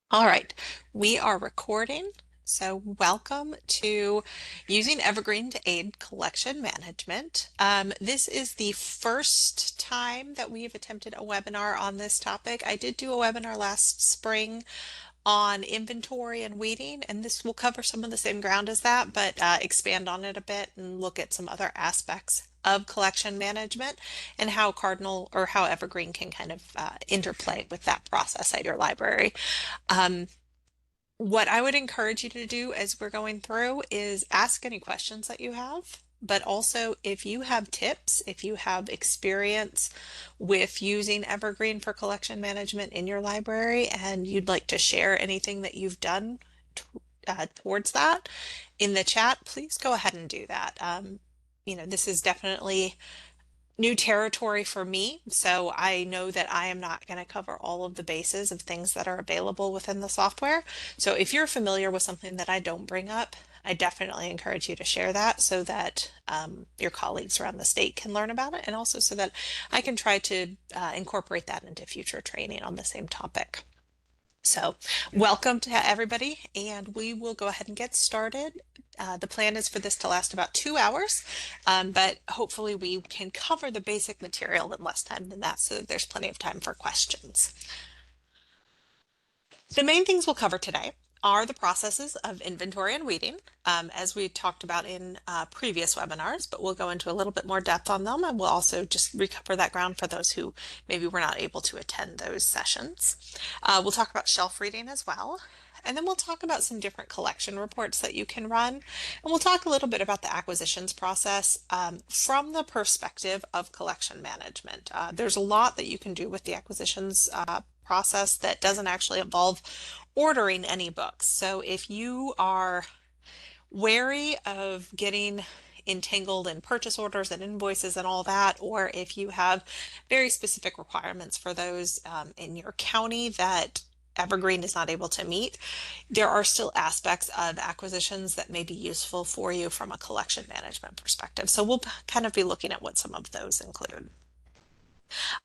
All right, we are recording. So, welcome to using Evergreen to aid collection management. This is the first time that we've attempted a webinar on this topic. I did do a webinar last spring on inventory and weeding, and this will cover some of the same ground as that, but expand on it a bit and look at some other aspects of collection management and how Cardinal or how Evergreen can kind of interplay with that process at your library. Um, what I would encourage you to do as we're going through is ask any questions that you have, but also if you have tips, if you have experience with using Evergreen for collection management in your library and you'd like to share anything that you've done towards that in the chat, please go ahead and do that. This is definitely new territory for me, so I know that I am not going to cover all of the bases of things that are available within the software. So if you're familiar with something that I don't bring up, I definitely encourage you to share that so that your colleagues around the state can learn about it, and also so that I can try to incorporate that into future training on the same topic. So, welcome to everybody, and we will go ahead and get started. The plan is for this to last about 2 hours, but hopefully we can cover the basic material in less time than that so that there's plenty of time for questions. The main things we'll cover today are the processes of inventory and weeding, as we talked about in previous webinars, but we'll go into a little bit more depth on them, and we'll also just recover that ground for those who maybe were not able to attend those sessions. We'll talk about shelf reading as well. And then we'll talk about some different collection reports that you can run. And we'll talk a little bit about the acquisitions process from the perspective of collection management. There's a lot that you can do with the acquisitions process that doesn't actually involve ordering any books. So if you are wary of getting entangled in purchase orders and invoices and all that, or if you have very specific requirements for those in your county that Evergreen is not able to meet, there are still aspects of acquisitions that may be useful for you from a collection management perspective. So we'll kind of be looking at what some of those include.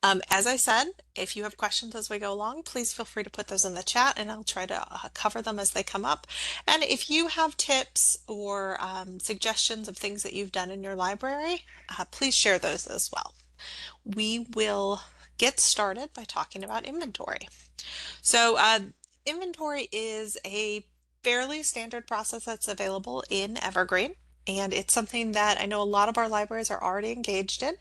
As I said, if you have questions as we go along, please feel free to put those in the chat and I'll try to cover them as they come up. And if you have tips or suggestions of things that you've done in your library, please share those as well. We will get started by talking about inventory. So inventory is a fairly standard process that's available in Evergreen. And it's something that I know a lot of our libraries are already engaged in.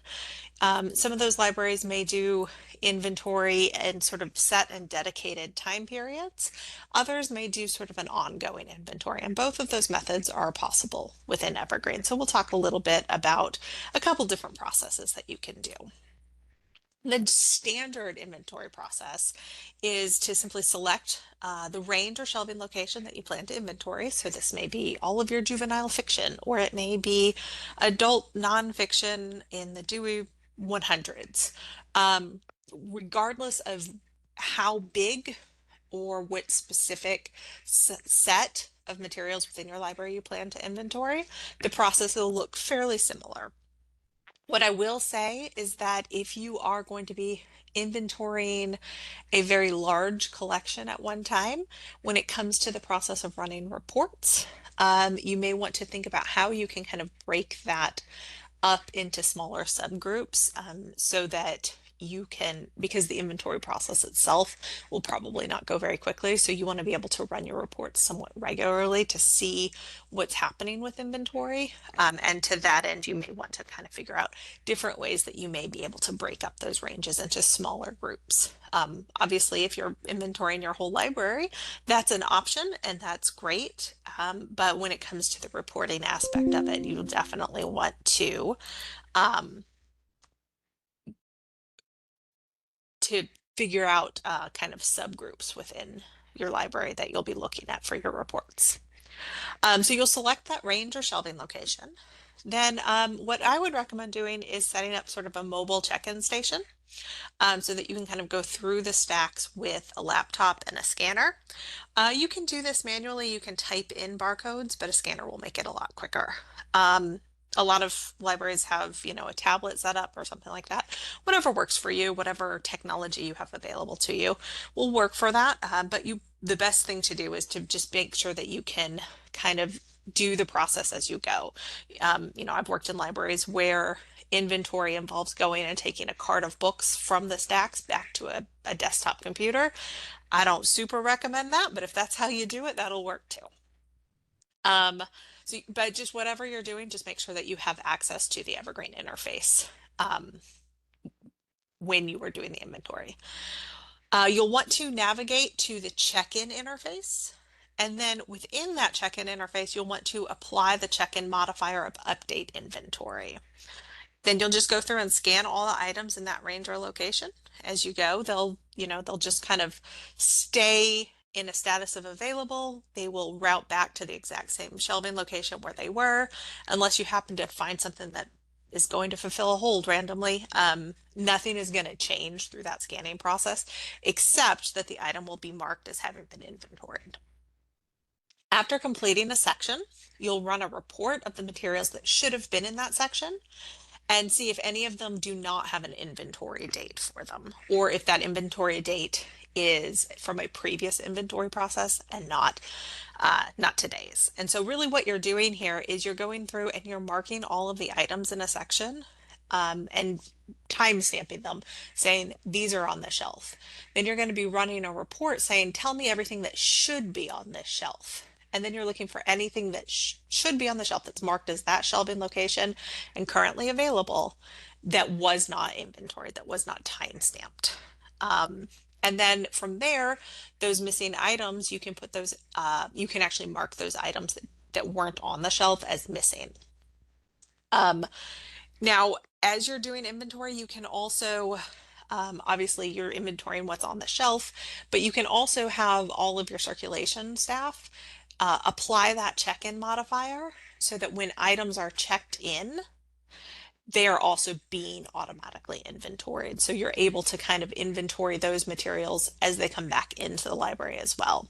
Some of those libraries may do inventory in sort of set and dedicated time periods. Others may do sort of an ongoing inventory, and both of those methods are possible within Evergreen. So we'll talk a little bit about a couple different processes that you can do. The standard inventory process is to simply select the range or shelving location that you plan to inventory. So this may be all of your juvenile fiction, or it may be adult nonfiction in the Dewey 100s. Regardless of how big or what specific set of materials within your library you plan to inventory, the process will look fairly similar. What I will say is that if you are going to be inventorying a very large collection at one time, when it comes to the process of running reports, you may want to think about how you can kind of break that up into smaller subgroups so that you can, because the inventory process itself will probably not go very quickly. So you want to be able to run your reports somewhat regularly to see what's happening with inventory. And to that end, you may want to kind of figure out different ways that you may be able to break up those ranges into smaller groups. Obviously, if you're inventorying your whole library, that's an option and that's great. But when it comes to the reporting aspect of it, you definitely want um, to figure out kind of subgroups within your library that you'll be looking at for your reports. So you'll select that range or shelving location. Then what I would recommend doing is setting up sort of a mobile check-in station so that you can kind of go through the stacks with a laptop and a scanner. You can do this manually. You can type in barcodes, but a scanner will make it a lot quicker. A lot of libraries have, a tablet set up or something like that. Whatever works for you, whatever technology you have available to you will work for that. But you the best thing to do is to just make sure that you can kind of do the process as you go. I've worked in libraries where inventory involves going and taking a cart of books from the stacks back to a desktop computer. I don't super recommend that, but if that's how you do it, that'll work too. Um, but just whatever you're doing, just make sure that you have access to the Evergreen interface when you are doing the inventory. You'll want to navigate to the check-in interface. And then within that check-in interface, you'll want to apply the check-in modifier of update inventory. Then you'll just go through and scan all the items in that range or location as you go. They'll just kind of stay in a status of available. They will route back to the exact same shelving location where they were, unless you happen to find something that is going to fulfill a hold randomly. Nothing is going to change through that scanning process, except that the item will be marked as having been inventoried. After completing a section, you'll run a report of the materials that should have been in that section and see if any of them do not have an inventory date for them, or if that inventory date is from a previous inventory process and not today's. And so really what you're doing here is you're going through and you're marking all of the items in a section and time stamping them, saying these are on the shelf. Then you're going to be running a report saying, tell me everything that should be on this shelf. And then you're looking for anything that should be on the shelf that's marked as that shelving location and currently available that was not inventory, that was not time stamped. And then from there, those missing items, you can put those, you can actually mark those items that weren't on the shelf as missing. Now, as you're doing inventory, you can also, obviously you're inventorying what's on the shelf, but you can also have all of your circulation staff apply that check-in modifier so that when items are checked in, they are also being automatically inventoried. So you're able to kind of inventory those materials as they come back into the library as well.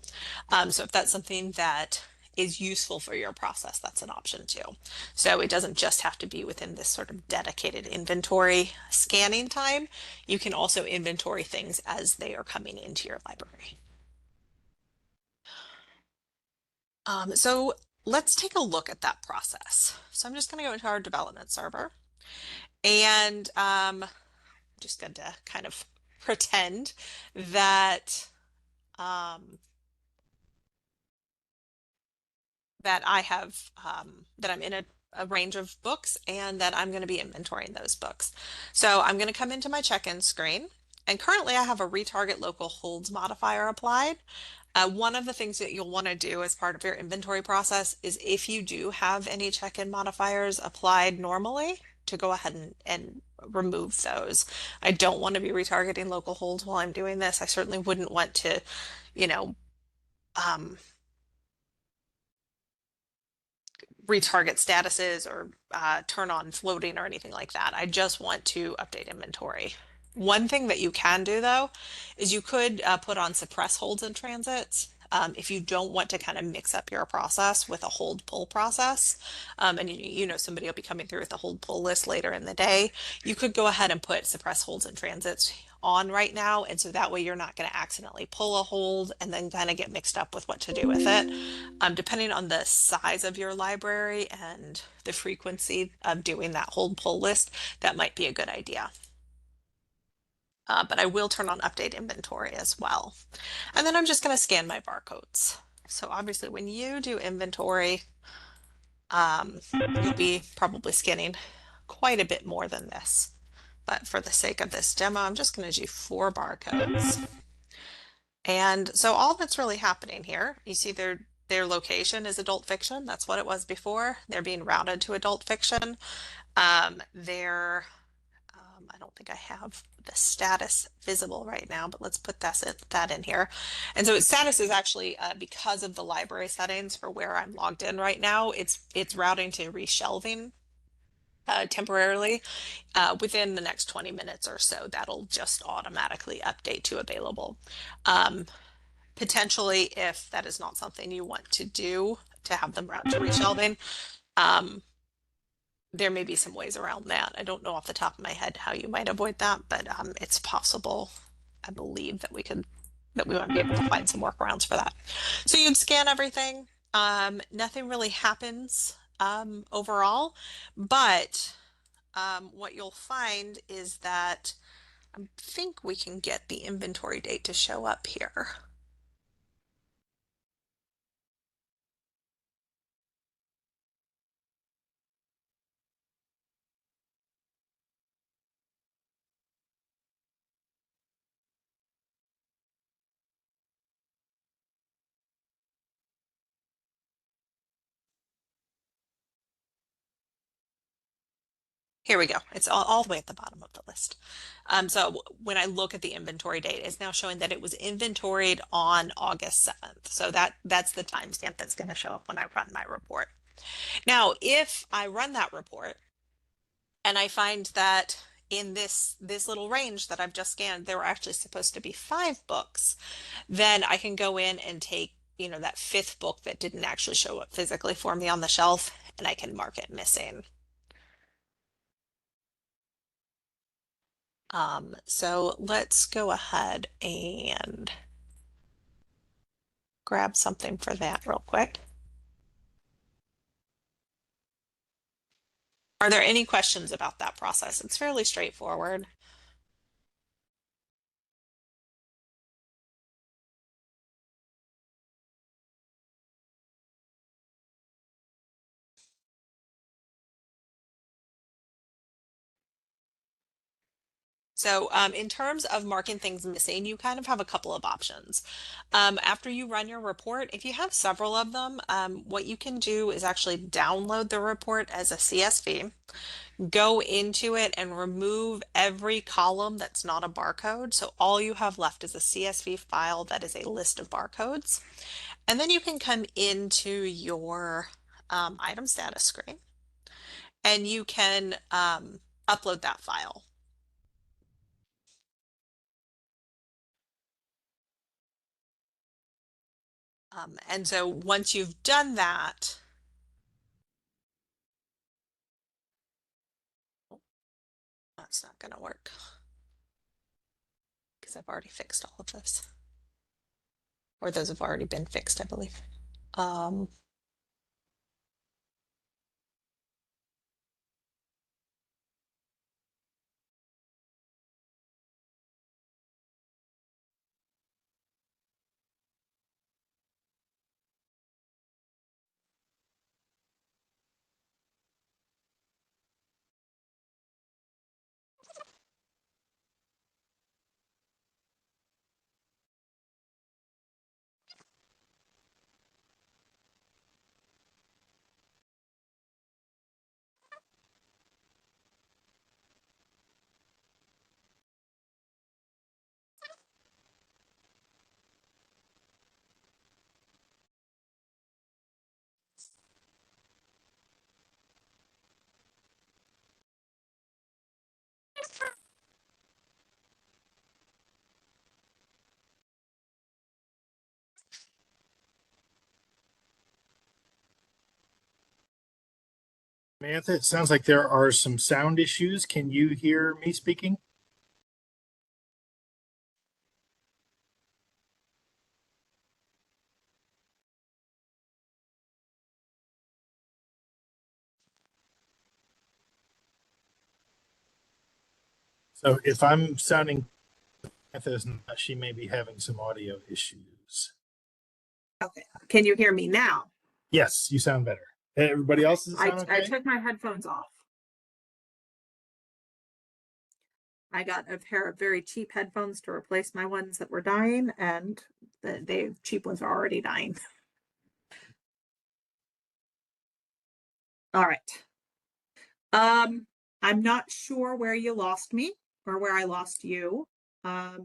So if that's something that is useful for your process, that's an option too. So it doesn't just have to be within this sort of dedicated inventory scanning time. You can also inventory things as they are coming into your library. So let's take a look at that process. So I'm just going to go into our development server. And just going to kind of pretend that um, that I have that I'm in a range of books and that I'm going to be inventorying those books. So I'm going to come into my check-in screen, and currently I have a retarget local holds modifier applied. One of the things that you'll want to do as part of your inventory process is if you do have any check-in modifiers applied normally, to go ahead and remove those. I don't want to be retargeting local holds while I'm doing this. I certainly wouldn't want to, you know, um, retarget statuses or turn on floating or anything like that. I just want to update inventory. One thing that you can do though is you could put on suppress holds and transits. If you don't want to kind of mix up your process with a hold pull process, and you know somebody will be coming through with a hold pull list later in the day, you could go ahead and put suppress holds and transits on right now, and so that way you're not going to accidentally pull a hold and then kind of get mixed up with what to do with it. Depending on the size of your library and the frequency of doing that hold pull list, that might be a good idea. But I will turn on update inventory as well. And then I'm just going to scan my barcodes. So obviously when you do inventory, you'll be probably scanning quite a bit more than this. But for the sake of this demo, I'm just going to do 4 barcodes. And so all that's really happening here, you see their location is adult fiction. That's what it was before. They're being routed to adult fiction. I don't think I have the status visible right now, but let's put that in here. And so its status is actually because of the library settings for where I'm logged in right now, it's routing to reshelving temporarily. Within the next 20 minutes or so, that'll just automatically update to available. Potentially, if that is not something you want to do, to have them route to reshelving, there may be some ways around that. I don't know off the top of my head how you might avoid that, but it's possible. I believe that we could that we might be able to find some workarounds for that. So you'd scan everything. Nothing really happens overall, but what you'll find is that I think we can get the inventory date to show up here. Here we go. It's all the way at the bottom of the list. So when I look at the inventory date, it's now showing that it was inventoried on August 7th. So that's the timestamp that's going to show up when I run my report. Now, if I run that report and I find that in this little range that I've just scanned, there were actually supposed to be 5 books, then I can go in and take, that 5th book that didn't actually show up physically for me on the shelf, and I can mark it missing. So let's go ahead and grab something for that real quick. Are there any questions about that process? It's fairly straightforward. So in terms of marking things missing, you kind of have a couple of options. After you run your report, if you have several of them, what you can do is actually download the report as a CSV, go into it and remove every column that's not a barcode. So all you have left is a CSV file that is a list of barcodes. And then you can come into your item status screen and you can upload that file. And so once you've done that, that's not going to work because I've already fixed all of this, or those have already been fixed, I believe. Um, Samantha, it sounds like there are some sound issues. Can you hear me speaking? So if I'm sounding, Samantha's not, she may be having some audio issues. Okay. Can you hear me now? Yes, you sound better. Everybody else, does it sound I okay? took my headphones off. I got a pair of very cheap headphones to replace my ones that were dying, and the cheap ones are already dying. All right. I'm not sure where you lost me or where I lost you. No,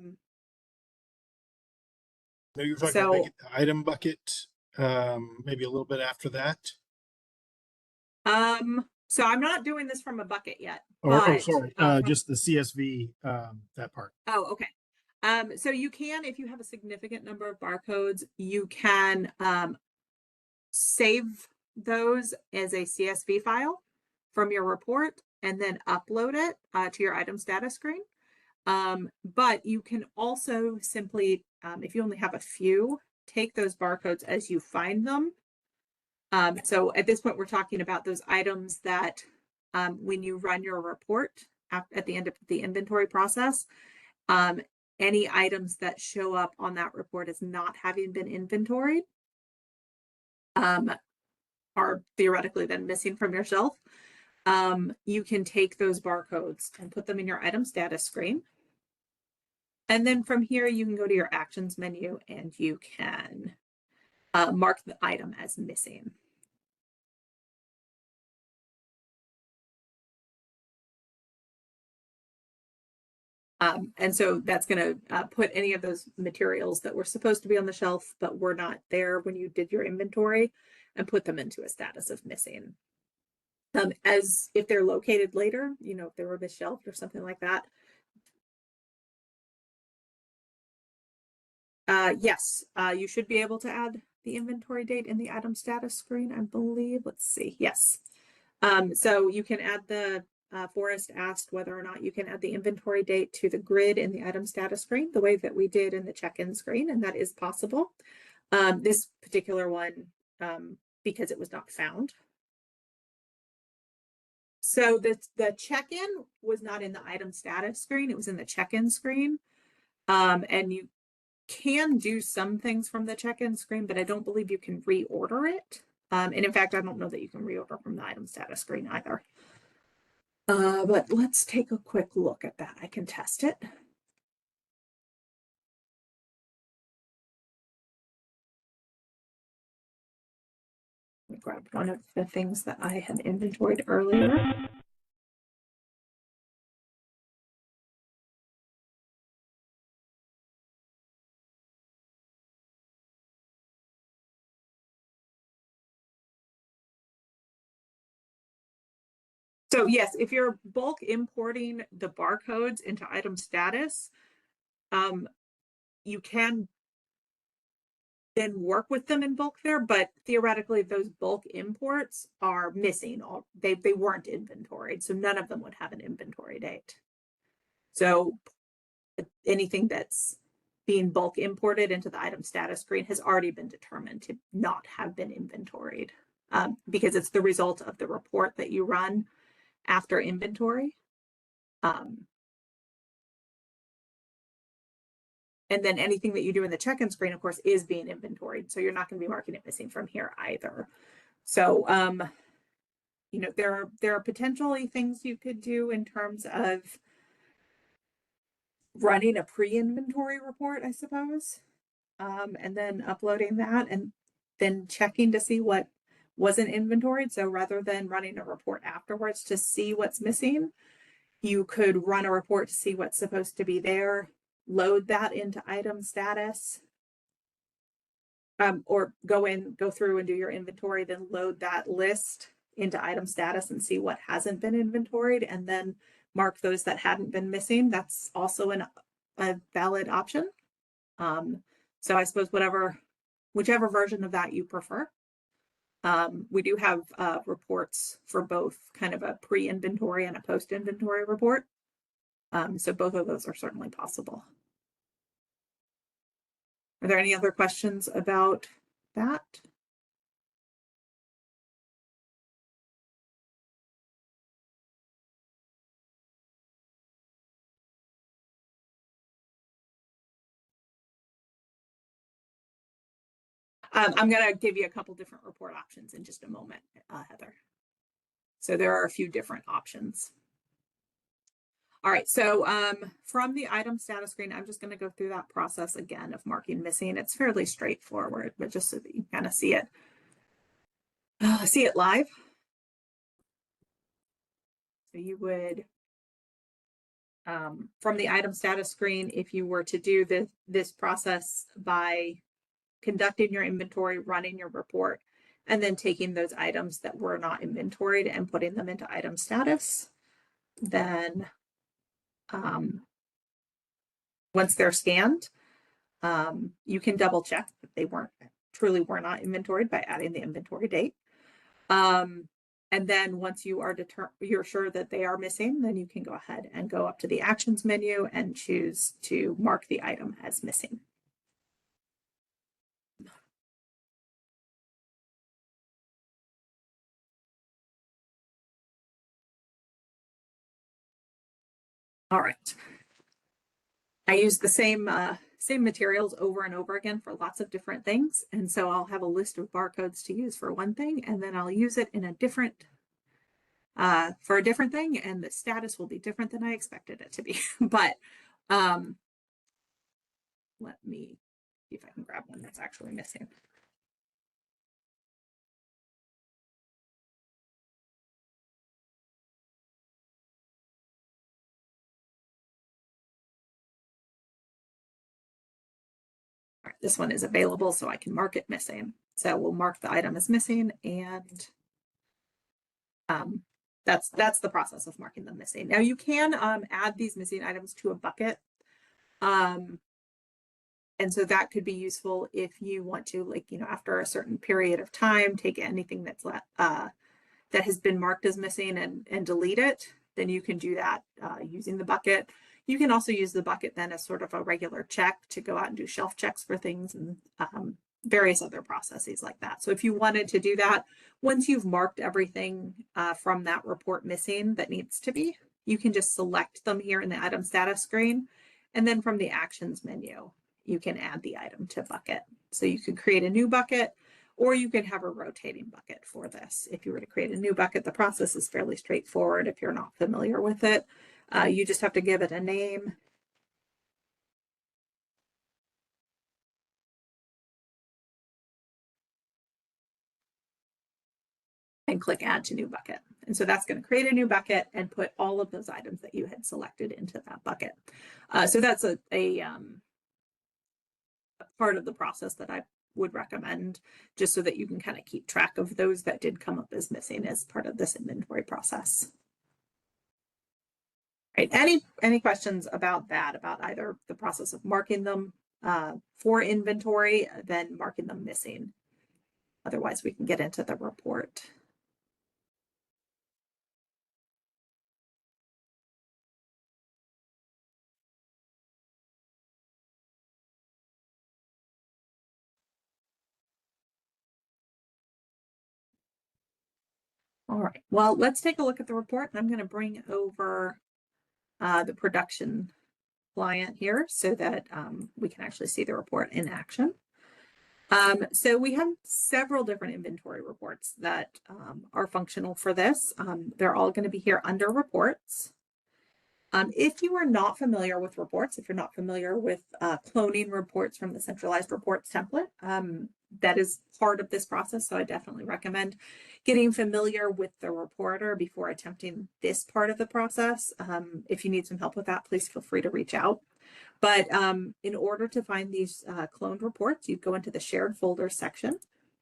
you're talking So- about the item bucket, maybe a little bit after that. So I'm not doing this from a bucket yet. Or sorry, just the CSV, that part. Oh, okay. So you can, if you have a significant number of barcodes, you can save those as a CSV file from your report and then upload it to your item status screen. But you can also simply, if you only have a few, take those barcodes as you find them. So at this point, we're talking about those items that when you run your report at the end of the inventory process, um, any items that show up on that report as not having been inventoried are theoretically then missing from your shelf. You can take those barcodes and put them in your item status screen. And then from here, you can go to your actions menu and you can mark the item as missing. And so that's going to put any of those materials that were supposed to be on the shelf, but were not there when you did your inventory, and put them into a status of missing. As if they're located later, you know, if they were misshelved or something like that. Yes, you should be able to add the inventory date in the item status screen, I believe. Let's see. Yes. So you can add the Forrest asked whether or not you can add the inventory date to the grid in the item status screen, the way that we did in the check-in screen, and that is possible. This particular one, because it was not found. So the check-in was not in the item status screen, it was in the check-in screen. And you can do some things from the check-in screen, but I don't believe you can reorder it. And in fact, I don't know that you can reorder from the item status screen either. But let's take a quick look at that. I can test it. Let me grab one of the things that I had inventoried earlier. So yes, if you're bulk importing the barcodes into item status, you can then work with them in bulk there, but theoretically those bulk imports are missing. They weren't inventoried, so none of them would have an inventory date. So anything that's being bulk imported into the item status screen has already been determined to not have been inventoried, because it's the result of the report that you run after inventory. And then anything that you do in the check-in screen, of course, is being inventoried. So you're not going to be marking it missing from here either. So, you know, there are potentially things you could do in terms of running a pre-inventory report, I suppose, and then uploading that and then checking to see what wasn't inventoried. So rather than running a report afterwards to see what's missing, you could run a report to see what's supposed to be there, load that into item status, or go through and do your inventory, then load that list into item status and see what hasn't been inventoried, and then mark those that hadn't been missing. That's also a valid option. So I suppose whichever version of that you prefer. We do have reports for both, kind of a pre-inventory and a post-inventory report. So both of those are certainly possible. Are there any other questions about that? I'm going to give you a couple different report options in just a moment, Heather. So there are a few different options. All right, so from the item status screen, I'm just going to go through that process again of marking missing. It's fairly straightforward, but just so that you kind of see it live. So you would, from the item status screen, if you were to do this process by conducting your inventory, running your report, and then taking those items that were not inventoried and putting them into item status, then once they're scanned, you can double check that they truly were not inventoried by adding the inventory date. And then once you're sure that they are missing, then you can go ahead and go up to the actions menu and choose to mark the item as missing. All right. I use the same materials over and over again for lots of different things. And so I'll have a list of barcodes to use for one thing, and then I'll use it in a different for a different thing, and the status will be different than I expected it to be. But let me see if I can grab one that's actually missing. All right, this one is available, so I can mark it missing. So we'll mark the item as missing, and that's the process of marking them missing. Now you can add these missing items to a bucket. And so that could be useful if you want to, like, after a certain period of time, take anything that's that has been marked as missing and delete it. Then you can do that using the bucket. You can also use the bucket then as sort of a regular check to go out and do shelf checks for things and various other processes like that. So if you wanted to do that, once you've marked everything from that report missing that needs to be, you can just select them here in the item status screen. And then from the actions menu, you can add the item to bucket. So you could create a new bucket, or you could have a rotating bucket for this. If you were to create a new bucket, the process is fairly straightforward if you're not familiar with it. You just have to give it a name. And click add to new bucket. And so that's going to create a new bucket and put all of those items that you had selected into that bucket. So that's a part of the process that I would recommend, just so that you can kind of keep track of those that did come up as missing as part of this inventory process. Right. Any questions about that, about either the process of marking them for inventory, then marking them missing? Otherwise, we can get into the report. All right, well, let's take a look at the report. I'm going to bring over the production client here so that we can actually see the report in action. So we have several different inventory reports that are functional for this. They're all going to be here under reports. If you are not familiar with reports, if you're not familiar with cloning reports from the centralized reports template, that is part of this process. So I definitely recommend getting familiar with the reporter before attempting this part of the process. If you need some help with that, please feel free to reach out. But in order to find these cloned reports, you'd go into the shared folder section,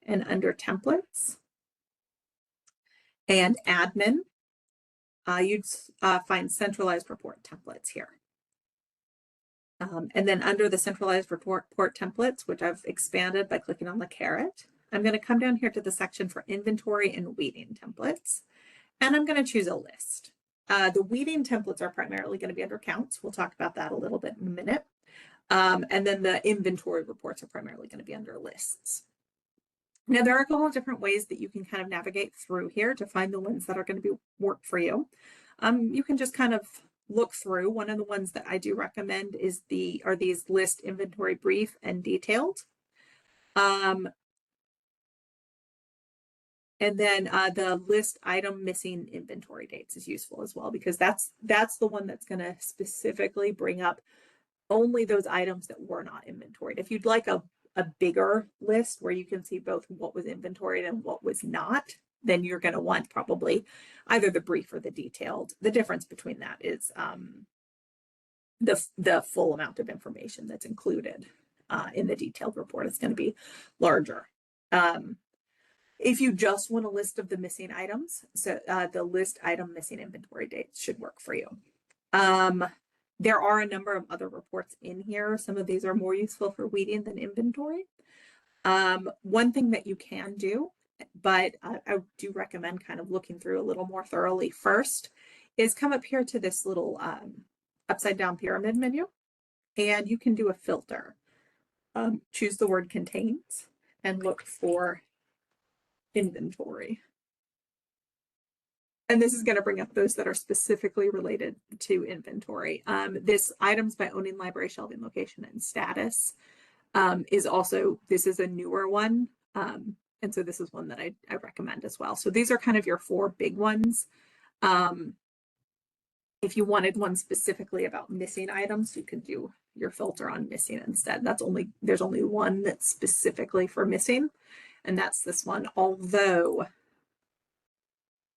and under templates and admin, you'd find centralized report templates here. And then under the centralized report templates, which I've expanded by clicking on the caret, I'm going to come down here to the section for inventory and weeding templates, and I'm going to choose a list. The weeding templates are primarily going to be under counts. We'll talk about that a little bit in a minute. And then the inventory reports are primarily going to be under lists. Now, there are a couple of different ways that you can kind of navigate through here to find the ones that are going to work for you. You can just kind of look through. One of the ones that I do recommend are these list inventory brief and detailed. And then the list item missing inventory dates is useful as well, because that's the one that's going to specifically bring up only those items that were not inventoried. If you'd like a bigger list where you can see both what was inventoried and what was not, then you're going to want probably either the brief or the detailed. The difference between that is the full amount of information that's included in the detailed report is going to be larger. If you just want a list of the missing items, so the list item missing inventory dates should work for you. There are a number of other reports in here. Some of these are more useful for weeding than inventory. One thing that you can do but I do recommend kind of looking through a little more thoroughly first, is come up here to this little upside down pyramid menu, and you can do a filter. Choose the word contains and look for inventory. And this is going to bring up those that are specifically related to inventory. This items by owning, library, shelving, location, and status is also, this is a newer one. And so this is one that I recommend as well. So these are kind of your 4 big ones. If you wanted one specifically about missing items, you could do your filter on missing instead. There's only one that's specifically for missing, and that's this one. Although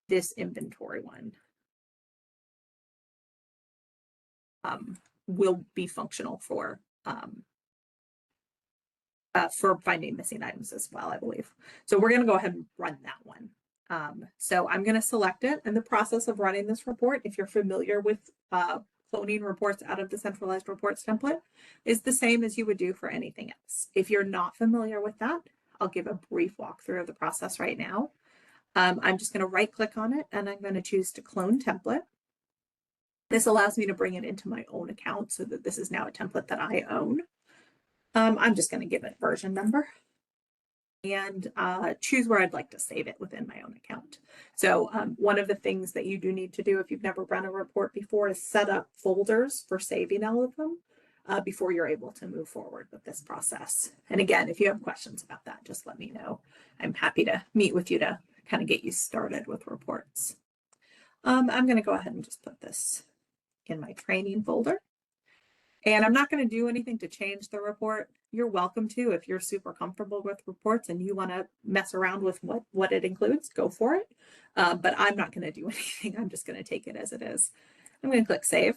this inventory one will be functional for finding missing items as well, I believe. So we're going to go ahead and run that one. So I'm going to select it. And the process of running this report, if you're familiar with cloning reports out of the centralized reports template, is the same as you would do for anything else. If you're not familiar with that, I'll give a brief walkthrough of the process right now. I'm just going to right click on it, and I'm going to choose to clone template. This allows me to bring it into my own account so that this is now a template that I own. I'm just going to give it a version number and choose where I'd like to save it within my own account. So one of the things that you do need to do if you've never run a report before is set up folders for saving all of them before you're able to move forward with this process. And again, if you have questions about that, just let me know. I'm happy to meet with you to kind of get you started with reports. I'm going to go ahead and just put this in my training folder. And I'm not going to do anything to change the report. You're welcome to, if you're super comfortable with reports and you want to mess around with what it includes, go for it. But I'm not going to do anything. I'm just going to take it as it is. I'm going to click save.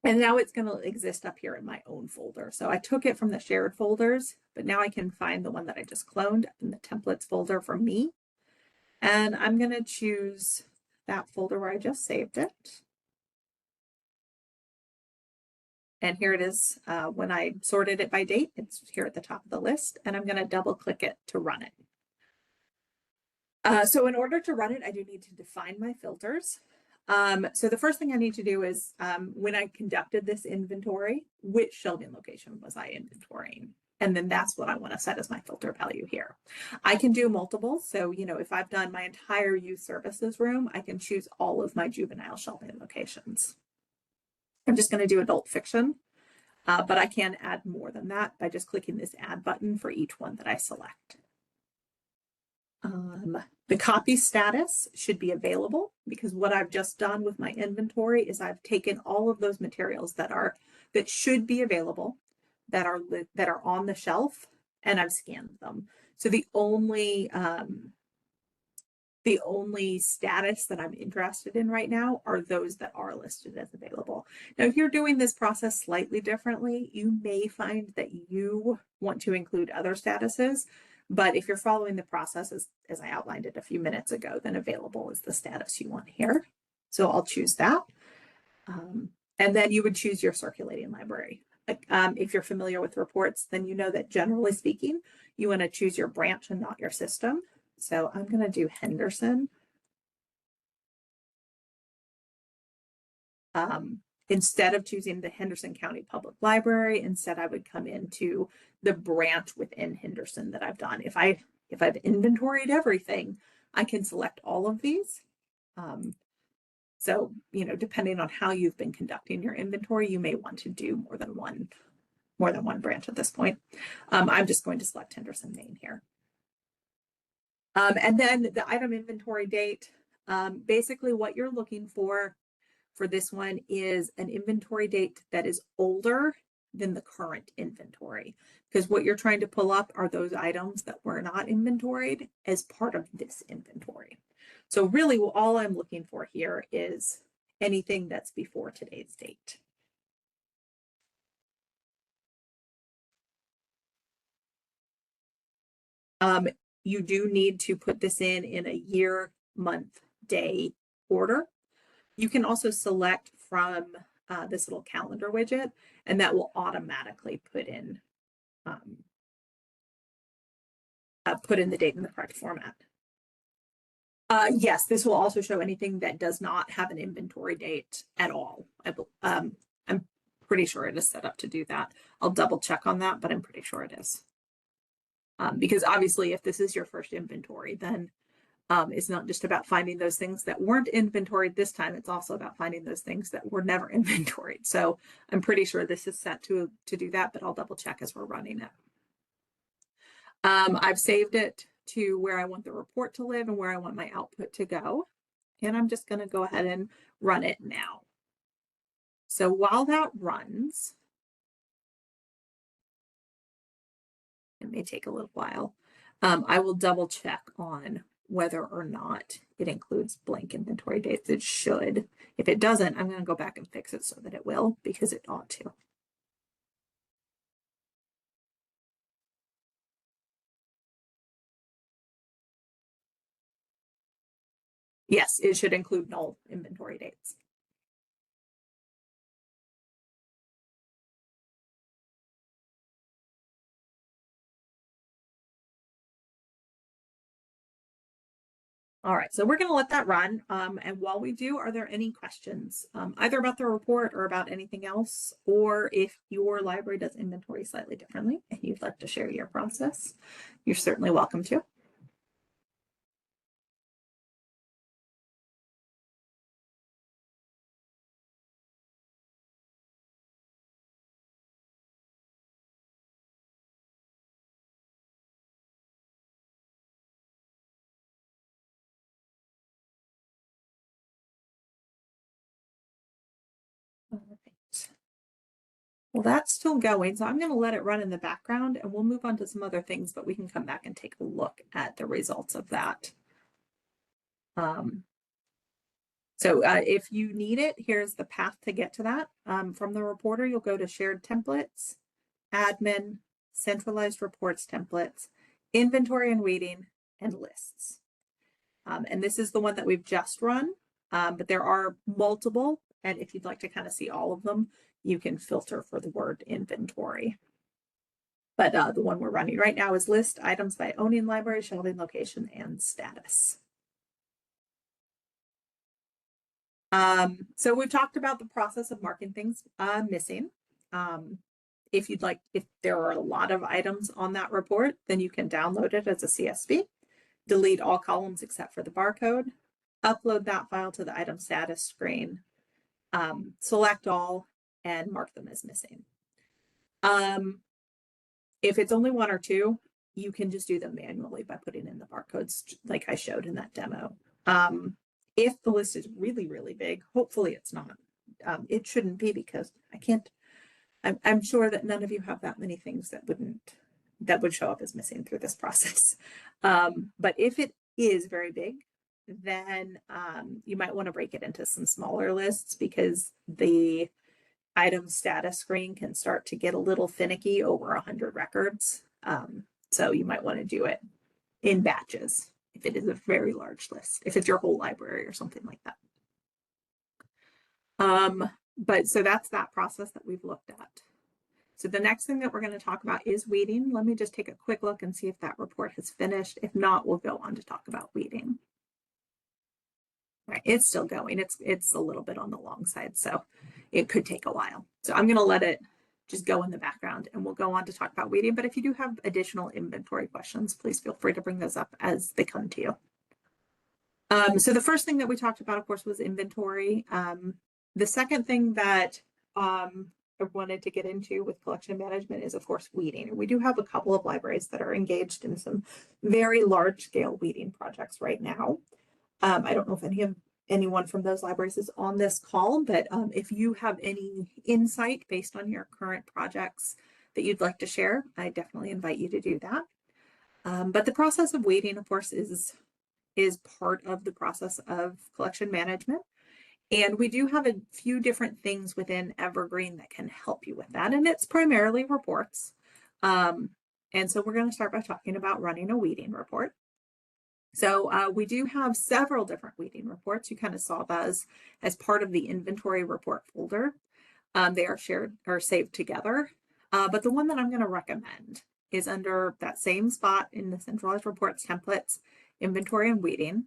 And now it's going to exist up here in my own folder. So I took it from the shared folders, but now I can find the one that I just cloned in the templates folder for me. And I'm going to choose that folder where I just saved it. And here it is. When I sorted it by date, it's here at the top of the list, and I'm going to double click it to run it. So in order to run it, I do need to define my filters. So the first thing I need to do is when I conducted this inventory, which shelving location was I inventorying? And then that's what I want to set as my filter value here. I can do multiple. So, if I've done my entire youth services room, I can choose all of my juvenile shelving locations. I'm just going to do adult fiction, but I can add more than that by just clicking this add button for each one that I select. The copy status should be available, because what I've just done with my inventory is I've taken all of those materials that should be available, that are on the shelf, and I've scanned them. So the only status that I'm interested in right now are those that are listed as available. Now, if you're doing this process slightly differently, you may find that you want to include other statuses. But if you're following the process as I outlined it a few minutes ago, then available is the status you want here. So I'll choose that. And then you would choose your circulating library. If you're familiar with reports, then you know that generally speaking, you want to choose your branch and not your system. So I'm going to do Henderson. Instead of choosing the Henderson County Public Library, instead I would come into the branch within Henderson that I've done. If I've inventoried everything, I can select all of these. So, depending on how you've been conducting your inventory, you may want to do more than one branch at this point. I'm just going to select Henderson, Maine here. And then the item inventory date, basically what you're looking for this one is an inventory date that is older than the current inventory, because what you're trying to pull up are those items that were not inventoried as part of this inventory. So really all I'm looking for here is anything that's before today's date. You do need to put this in a year, month, day order. You can also select from this little calendar widget, and that will automatically put in put in the date in the correct format. Yes, this will also show anything that does not have an inventory date at all. I'm pretty sure it is set up to do that. I'll double check on that, but I'm pretty sure it is. Because obviously, if this is your first inventory, then it's not just about finding those things that weren't inventoried this time. It's also about finding those things that were never inventoried. So I'm pretty sure this is set to do that, but I'll double check as we're running it. I've saved it to where I want the report to live and where I want my output to go. And I'm just going to go ahead and run it now. So while that runs, it may take a little while, I will double check on whether or not it includes blank inventory dates. It should. If it doesn't, I'm going to go back and fix it so that it will, because it ought to. Yes, it should include null inventory dates. All right, so we're going to let that run. And while we do, are there any questions, either about the report or about anything else, or if your library does inventory slightly differently and you'd like to share your process, you're certainly welcome to. All right. Well, that's still going, so I'm going to let it run in the background and we'll move on to some other things, but we can come back and take a look at the results of that. So if you need it, here's the path to get to that. From the reporter, you'll go to Shared Templates, Admin, Centralized Reports Templates, Inventory and Weeding, and Lists. And this is the one that we've just run, but there are multiple. And if you'd like to kind of see all of them, you can filter for the word inventory. But the one we're running right now is list items by owning library, shelving location, and status. So we've talked about the process of marking things missing. If you'd like, if there are a lot of items on that report, then you can download it as a CSV, delete all columns except for the barcode, upload that file to the item status screen, select all, and mark them as missing. If it's only one or two, you can just do them manually by putting in the barcodes like I showed in that demo. If the list is really, really big, hopefully it's not. It shouldn't be, because I'm sure that none of you have that many things that would show up as missing through this process. But if it is very big, then you might want to break it into some smaller lists, because the item status screen can start to get a little finicky over 100 records. So you might want to do it in batches if it is a very large list, if it's your whole library or something like that. But so that's that process that we've looked at. So the next thing that we're going to talk about is weeding. Let me just take a quick look and see if that report has finished. If not, we'll go on to talk about weeding. Right, it's still going. It's a little bit on the long side, so it could take a while. So I'm going to let it just go in the background and we'll go on to talk about weeding. But if you do have additional inventory questions, please feel free to bring those up as they come to you. So the first thing that we talked about, of course, was inventory. The second thing that I wanted to get into with collection management is, of course, weeding. We do have a couple of libraries that are engaged in some very large scale weeding projects right now. I don't know if anyone from those libraries is on this call, but if you have any insight based on your current projects that you'd like to share, I definitely invite you to do that. But the process of weeding, of course, is part of the process of collection management. And we do have a few different things within Evergreen that can help you with that. And it's primarily reports. And so we're going to start by talking about running a weeding report. So we do have several different weeding reports. You kind of saw those as part of the inventory report folder. They are shared or saved together. But the one that I'm going to recommend is under that same spot in the centralized reports templates, inventory and weeding,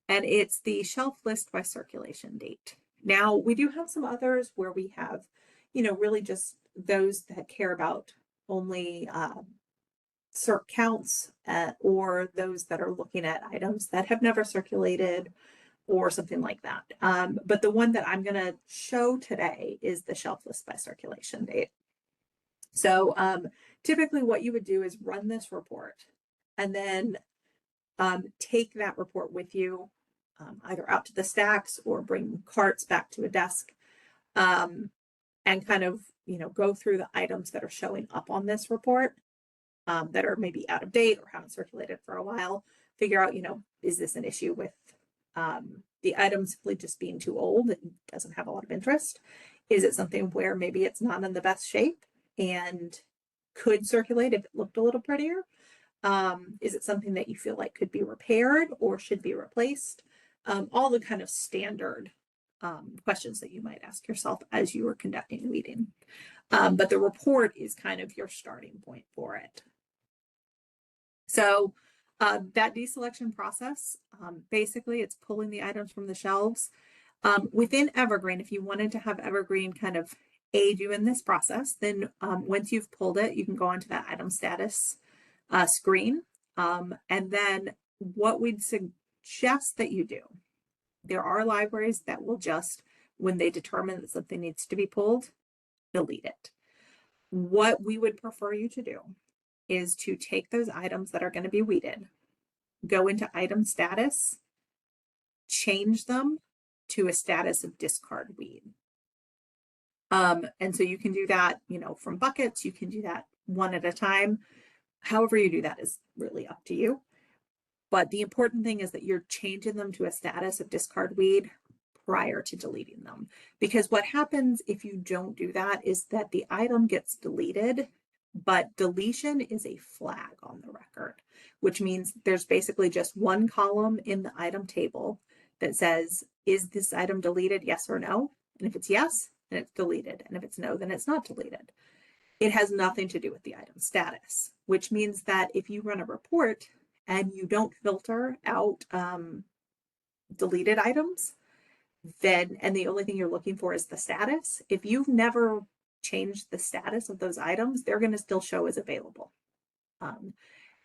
and it's the shelf list by circulation date. Now, we do have some others where we have, really just those that care about only circ counts or those that are looking at items that have never circulated or something like that. But the one that I'm going to show today is the shelf list by circulation date. So typically what you would do is run this report and then take that report with you either out to the stacks or bring carts back to a desk and kind of, go through the items that are showing up on this report that are maybe out of date or haven't circulated for a while. Figure out, is this an issue with the item simply just being too old and doesn't have a lot of interest? Is it something where maybe it's not in the best shape and could circulate if it looked a little prettier? Is it something that you feel like could be repaired or should be replaced? All the kind of standard questions that you might ask yourself as you are conducting weeding. But the report is kind of your starting point for it. So that deselection process, basically it's pulling the items from the shelves. Within Evergreen, if you wanted to have Evergreen kind of aid you in this process, then once you've pulled it, you can go onto that item status screen. And then what we'd suggest that you do, there are libraries that will just, when they determine that something needs to be pulled, delete it. What we would prefer you to do is to take those items that are going to be weeded, go into item status, change them to a status of discard weed. And so you can do that, from buckets, you can do that one at a time. However you do that is really up to you. But the important thing is that you're changing them to a status of discard weed prior to deleting them. Because what happens if you don't do that is that the item gets deleted, but deletion is a flag on the record, which means there's basically just one column in the item table that says, is this item deleted, yes or no? And if it's yes, then it's deleted. And if it's no, then it's not deleted. It has nothing to do with the item status, which means that if you run a report and you don't filter out deleted items, then, and the only thing you're looking for is the status, if you've never changed the status of those items, they're going to still show as available.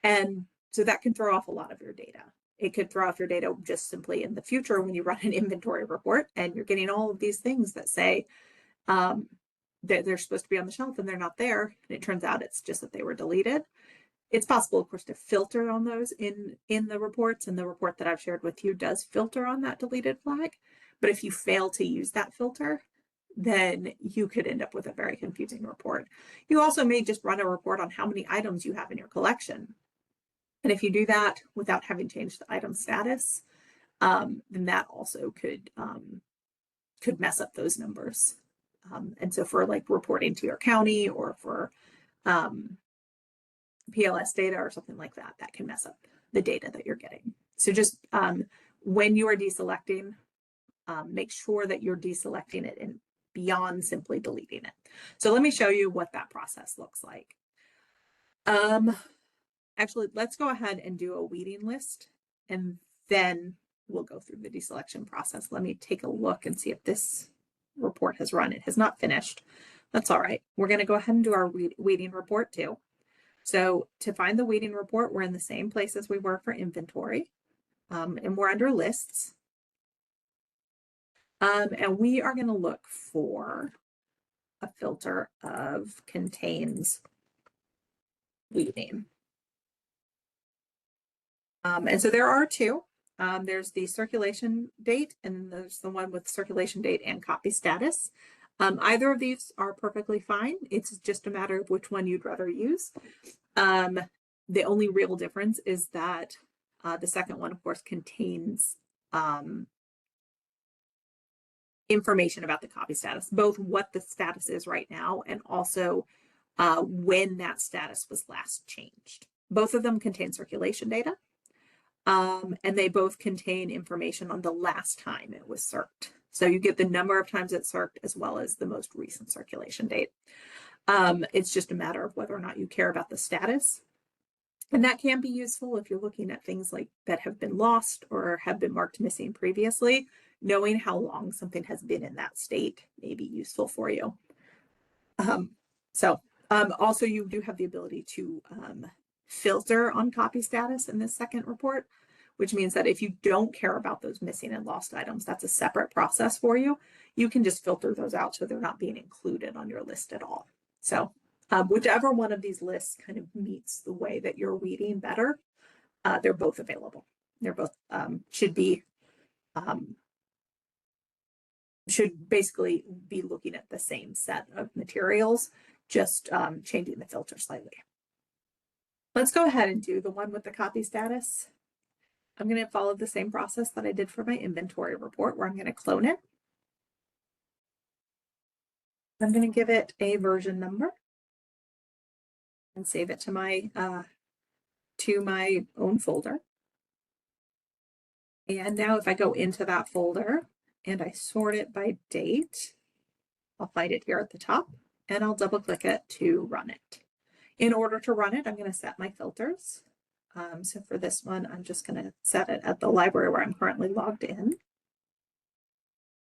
And so that can throw off a lot of your data. It could throw off your data just simply in the future when you run an inventory report and you're getting all of these things that say that they're supposed to be on the shelf and they're not there. And it turns out it's just that they were deleted. It's possible, of course, to filter on those in the reports, and the report that I've shared with you does filter on that deleted flag. But if you fail to use that filter, then you could end up with a very confusing report. You also may just run a report on how many items you have in your collection. And if you do that without having changed the item status, then that also could mess up those numbers. And so for like reporting to your county or for PLS data or something like that, that can mess up the data that you're getting. So just when you are deselecting, make sure that you're deselecting it and beyond simply deleting it. So let me show you what that process looks like. Actually, let's go ahead and do a weeding list and then we'll go through the deselection process. Let me take a look and see if this report has run. It has not finished. That's all right. We're going to go ahead and do our weeding report too. So to find the weeding report, we're in the same place as we were for inventory, and we're under lists. And we are going to look for a filter of contains weeding. And so there are two. There's the circulation date, and there's the one with circulation date and copy status. Either of these are perfectly fine. It's just a matter of which one you'd rather use. The only real difference is that the second one, of course, contains information about the copy status, both what the status is right now and also when that status was last changed. Both of them contain circulation data, and they both contain information on the last time it was circed. So you get the number of times it's circed as well as the most recent circulation date. It's just a matter of whether or not you care about the status. And that can be useful if you're looking at things like that have been lost or have been marked missing previously. Knowing how long something has been in that state may be useful for you. Also, you do have the ability to filter on copy status in this second report, which means that if you don't care about those missing and lost items, that's a separate process for you. You can just filter those out so they're not being included on your list at all. So whichever one of these lists kind of meets the way that you're weeding better, they're both available. They're both should basically be looking at the same set of materials, just changing the filter slightly. Let's go ahead and do the one with the copy status. I'm going to follow the same process that I did for my inventory report, where I'm going to clone it. I'm going to give it a version number and save it to my own folder. And now if I go into that folder and I sort it by date, I'll find it here at the top and I'll double click it to run it. In order to run it, I'm going to set my filters. So for this one, I'm just going to set it at the library where I'm currently logged in.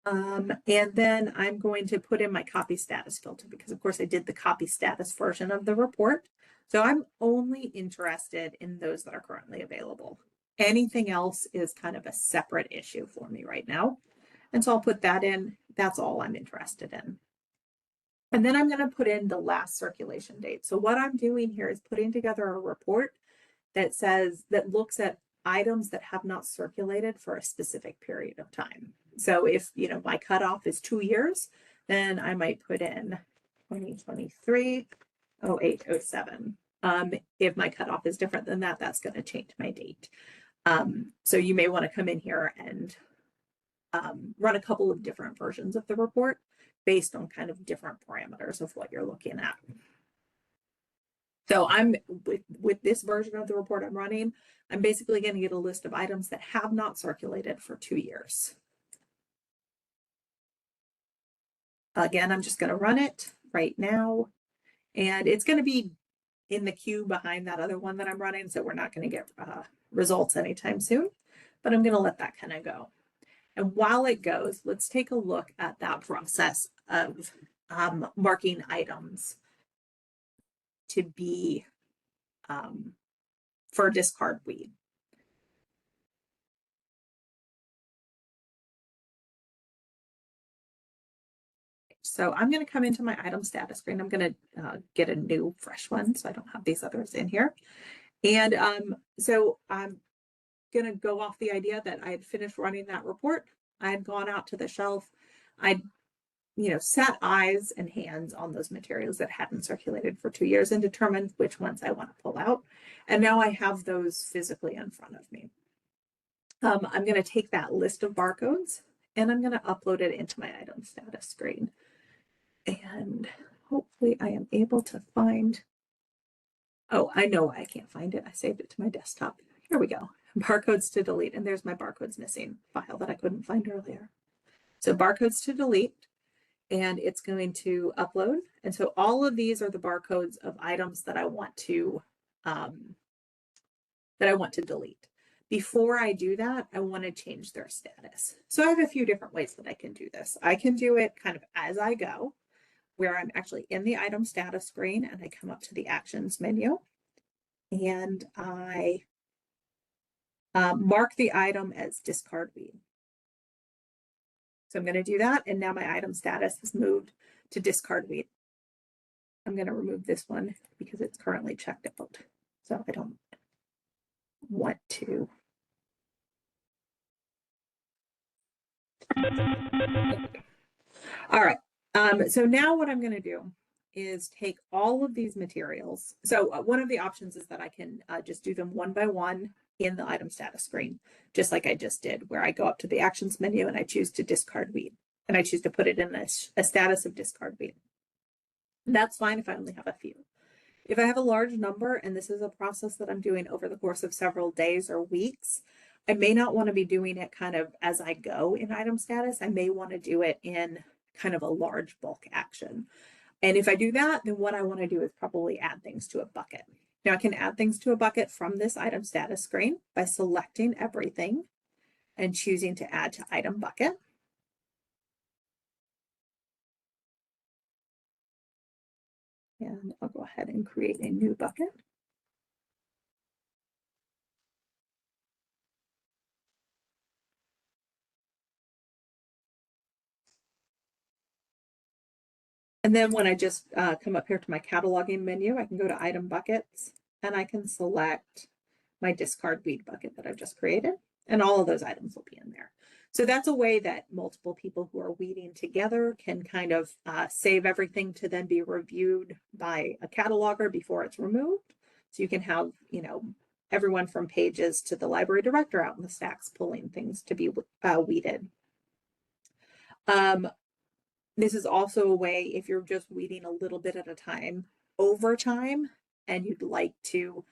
And then I'm going to put in my copy status filter because of course I did the copy status version of the report. So I'm only interested in those that are currently available. Anything else is kind of a separate issue for me right now. And so I'll put that in. That's all I'm interested in. And then I'm going to put in the last circulation date. So what I'm doing here is putting together a report that looks at items that have not circulated for a specific period of time. So if, my cutoff is 2 years, then I might put in 2023, 08, 07. If my cutoff is different than that, that's going to change my date. So you may want to come in here and run a couple of different versions of the report based on kind of different parameters of what you're looking at. So I'm with this version of the report I'm running, I'm basically going to get a list of items that have not circulated for 2 years. Again, I'm just going to run it right now, and it's going to be in the queue behind that other one that I'm running, so we're not going to get results anytime soon, but I'm going to let that kind of go. And while it goes, let's take a look at that process of marking items to be for discard weed. So I'm going to come into my item status screen. I'm going to get a new fresh one so I don't have these others in here. And so I'm going to go off the idea that I had finished running that report. I had gone out to the shelf. I'd set eyes and hands on those materials that hadn't circulated for 2 years and determined which ones I want to pull out. And now I have those physically in front of me. I'm going to take that list of barcodes and I'm going to upload it into my item status screen. And hopefully I am able to find, oh, I know why I can't find it. I saved it to my desktop. Here we go. Barcodes to delete. And there's my barcodes missing file that I couldn't find earlier. So barcodes to delete. And it's going to upload. And so all of these are the barcodes of items that I want to delete. Before I do that, I want to change their status. So I have a few different ways that I can do this. I can do it kind of as I go, where I'm actually in the item status screen and I come up to the actions menu and I mark the item as discard weed. So I'm going to do that. And now my item status has moved to discard weed. I'm going to remove this one because it's currently checked out. So I don't want to. All right. So now what I'm going to do is take all of these materials. So one of the options is that I can just do them one by one in the item status screen, just like I just did, where I go up to the actions menu and I choose to discard weed. And I choose to put it in a status of discard weed. And that's fine if I only have a few. If I have a large number, and this is a process that I'm doing over the course of several days or weeks, I may not want to be doing it kind of as I go in item status. I may want to do it in kind of a large bulk action. And if I do that, then what I want to do is probably add things to a bucket. Now I can add things to a bucket from this item status screen by selecting everything and choosing to add to item bucket. And I'll go ahead and create a new bucket. And then when I just come up here to my cataloging menu, I can go to item buckets and I can select my discard weed bucket that I've just created. And all of those items will be in there. So that's a way that multiple people who are weeding together can kind of save everything to then be reviewed by a cataloger before it's removed. So you can have, you know, everyone from pages to the library director out in the stacks pulling things to be weeded. This is also a way if you're just weeding a little bit at a time over time and you'd like to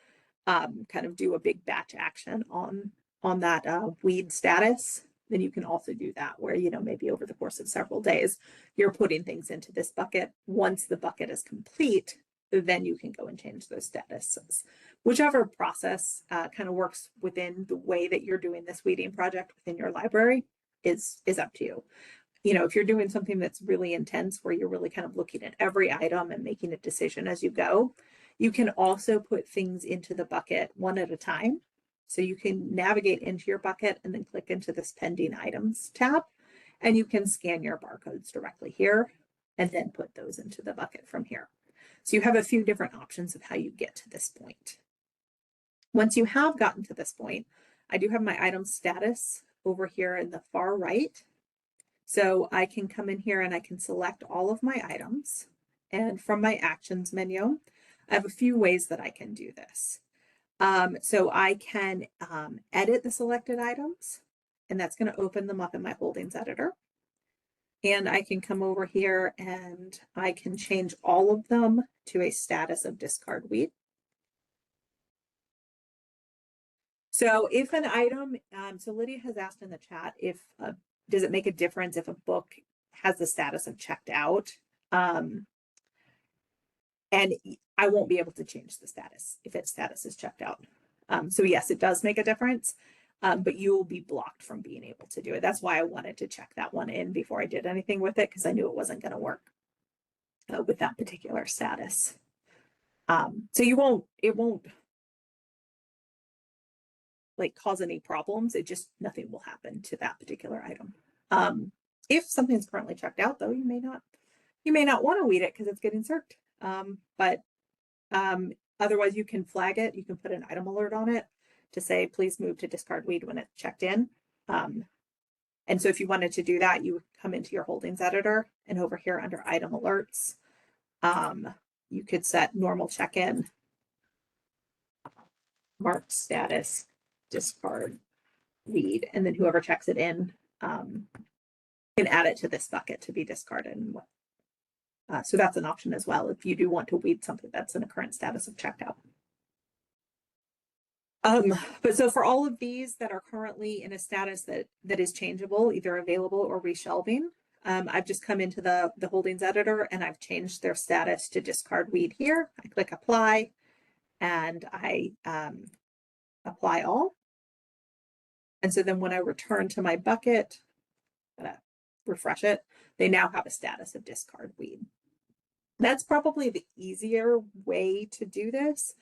kind of do a big batch action on that weed status, then you can also do that where, you know, maybe over the course of several days, you're putting things into this bucket. Once the bucket is complete, then you can go and change those statuses. Whichever process kind of works within the way that you're doing this weeding project within your library is up to you. You know, if you're doing something that's really intense where you're really kind of looking at every item and making a decision as you go, you can also put things into the bucket one at a time. So you can navigate into your bucket and then click into this pending items tab, and you can scan your barcodes directly here and then put those into the bucket from here. So you have a few different options of how you get to this point. Once you have gotten to this point, I do have my item status over here in the far right. So I can come in here and I can select all of my items. And from my actions menu, I have a few ways that I can do this. So I can edit the selected items, and that's going to open them up in my holdings editor. And I can come over here and I can change all of them to a status of discard weed. So if an item, so Lydia has asked in the chat if does it make a difference if a book has the status of checked out? And I won't be able to change the status if its status is checked out. So yes, it does make a difference, but you will be blocked from being able to do it. That's why I wanted to check that one in before I did anything with it, because I knew it wasn't going to work with that particular status. So it won't like cause any problems. It just, nothing will happen to that particular item. If something's currently checked out though, you may not want to weed it because it's getting circed. But otherwise you can flag it. You can put an item alert on it to say, please move to discard weed when it's checked in. And so if you wanted to do that, you would come into your holdings editor and over here under item alerts, you could set normal check-in, marked status, discard weed, and then whoever checks it in can add it to this bucket to be discarded. So that's an option as well if you do want to weed something that's in a current status of checked out. But so for all of these that are currently in a status that is changeable, either available or reshelving, I've just come into the holdings editor and I've changed their status to discard weed here. I click apply and I apply all. And so then when I return to my bucket, I'm gonna refresh it, they now have a status of discard weed. That's probably the easier way to do this.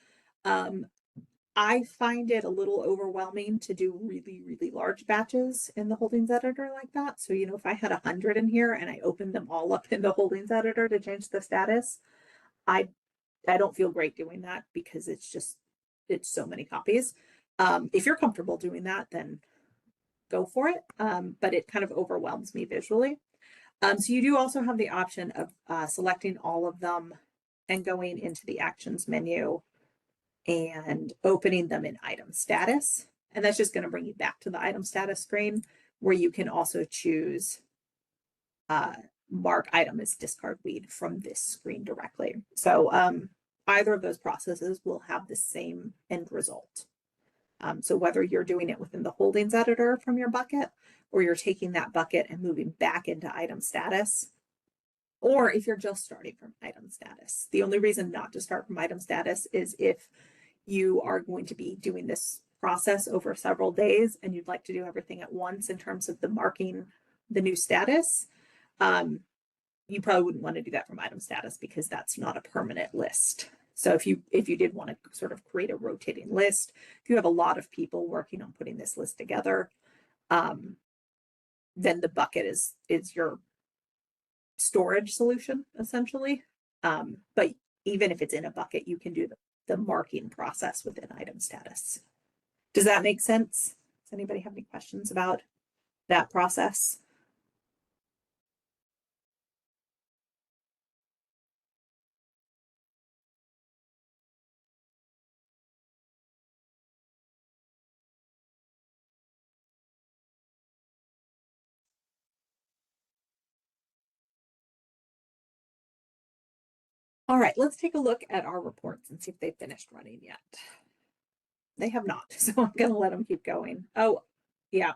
I find it a little overwhelming to do really, really large batches in the holdings editor like that. So, you know, if I had 100 in here and I opened them all up in the holdings editor to change the status, I don't feel great doing that because it's so many copies. If you're comfortable doing that, then go for it. But it kind of overwhelms me visually. So you do also have the option of selecting all of them and going into the actions menu and opening them in item status. And that's just going to bring you back to the item status screen where you can also choose mark item as discard weed from this screen directly. So either of those processes will have the same end result. So whether you're doing it within the holdings editor from your bucket or you're taking that bucket and moving back into item status, or if you're just starting from item status. The only reason not to start from item status is if you are going to be doing this process over several days and you'd like to do everything at once in terms of the marking the new status. You probably wouldn't want to do that from item status because that's not a permanent list. So if you did want to sort of create a rotating list, if you have a lot of people working on putting this list together, then the bucket is your storage solution essentially. But even if it's in a bucket, you can do the marking process within item status. Does that make sense? Does anybody have any questions about that process? All right, let's take a look at our reports and see if they've finished running yet. They have not, so I'm going to let them keep going. Oh, yeah,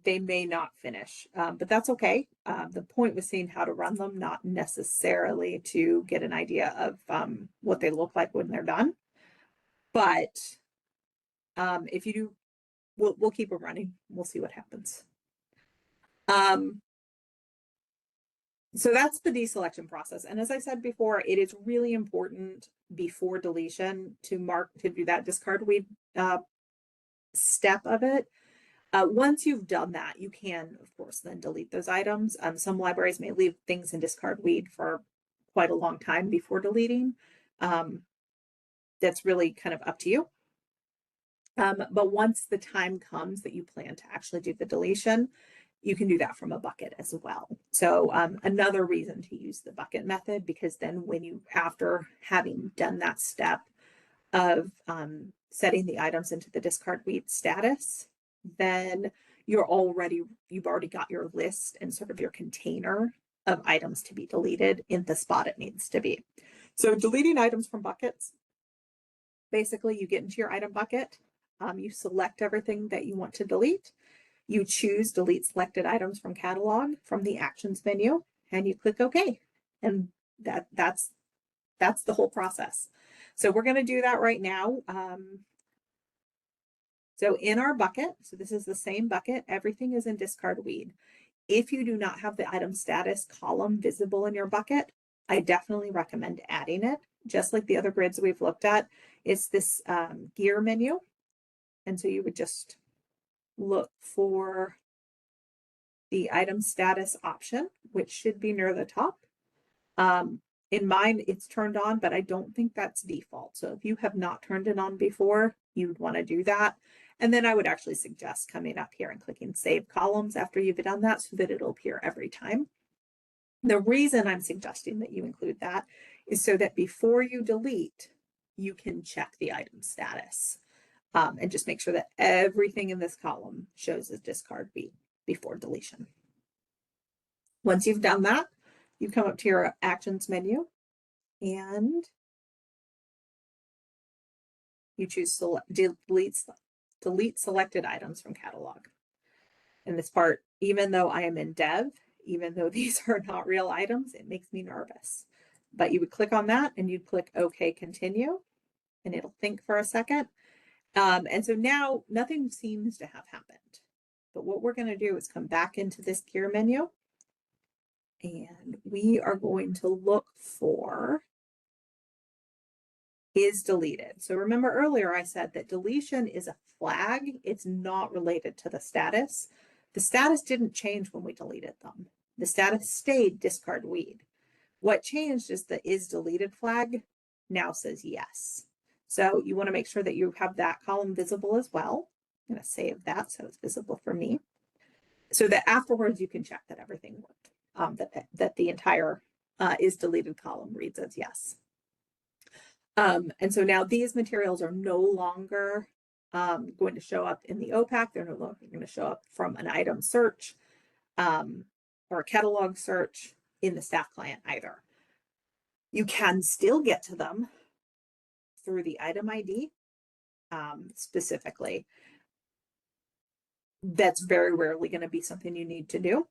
they may not finish, but that's okay. The point was seeing how to run them, not necessarily to get an idea of what they look like when they're done. But if you do, we'll keep them running. We'll see what happens. So that's the deselection process. And as I said before, it is really important before deletion to do that discard weed step of it. Once you've done that, you can, of course, then delete those items. Some libraries may leave things in discard weed for quite a long time before deleting. That's really kind of up to you. But once the time comes that you plan to actually do the deletion, you can do that from a bucket as well. So another reason to use the bucket method, because then when you, after having done that step of setting the items into the discard weed status, then you've already got your list and sort of your container of items to be deleted in the spot it needs to be. So deleting items from buckets, basically you get into your item bucket, you select everything that you want to delete, you choose delete selected items from catalog from the actions menu, and you click OK. And that's the whole process. So we're going to do that right now. So in our bucket, so this is the same bucket, everything is in discard weed. If you do not have the item status column visible in your bucket, I definitely recommend adding it. Just like the other grids we've looked at, it's this gear menu. And so you would just look for the item status option, which should be near the top. In mine, it's turned on, but I don't think that's default. So if you have not turned it on before, you would want to do that. And then I would actually suggest coming up here and clicking Save Columns after you've done that so that it'll appear every time. The reason I'm suggesting that you include that is so that before you delete, you can check the item status and just make sure that everything in this column shows as discard weed before deletion. Once you've done that, you come up to your actions menu and you choose delete selected items from catalog. And this part, even though I am in dev, even though these are not real items, it makes me nervous. But you would click on that and you'd click OK, continue, and it'll think for a second. And so now nothing seems to have happened. But what we're going to do is come back into this gear menu and we are going to look for is deleted. So remember earlier I said that deletion is a flag. It's not related to the status. The status didn't change when we deleted them. The status stayed discard weed. What changed is the is deleted flag now says yes. So you want to make sure that you have that column visible as well. I'm going to save that so it's visible for me, so that afterwards you can check that everything worked, that the entire is deleted column reads as yes. And so now these materials are no longer going to show up in the OPAC. They're no longer going to show up from an item search or a catalog search in the staff client either. You can still get to them through the item ID specifically. That's very rarely going to be something you need to do.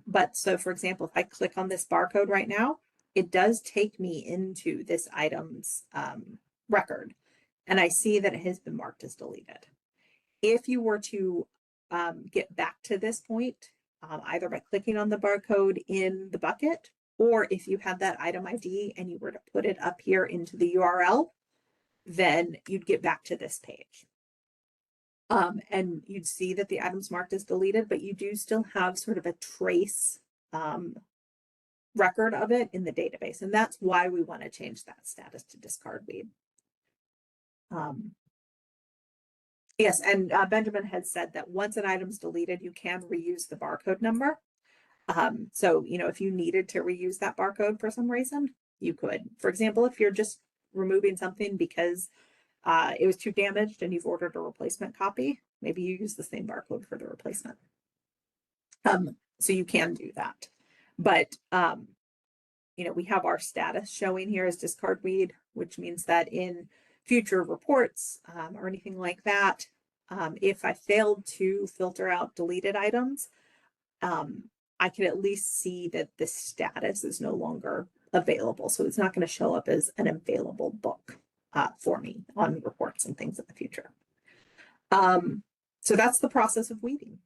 But so for example, if I click on this barcode right now, it does take me into this item's record, and I see that it has been marked as deleted. If you were to get back to this point, either by clicking on the barcode in the bucket, or if you had that item ID and you were to put it up here into the URL, then you'd get back to this page. And you'd see that the item's marked as deleted, but you do still have sort of a trace record of it in the database. And that's why we want to change that status to discard weed. Yes, and Benjamin had said that once an item's deleted, you can reuse the barcode number. So, you know, if you needed to reuse that barcode for some reason, you could. For example, if you're just removing something because it was too damaged and you've ordered a replacement copy, maybe you use the same barcode for the replacement. So you can do that. But, you know, we have our status showing here as discard weed, which means that in future reports or anything like that, if I failed to filter out deleted items, I can at least see that the status is no longer available. So it's not going to show up as an available book for me on reports and things in the future. So that's the process of weeding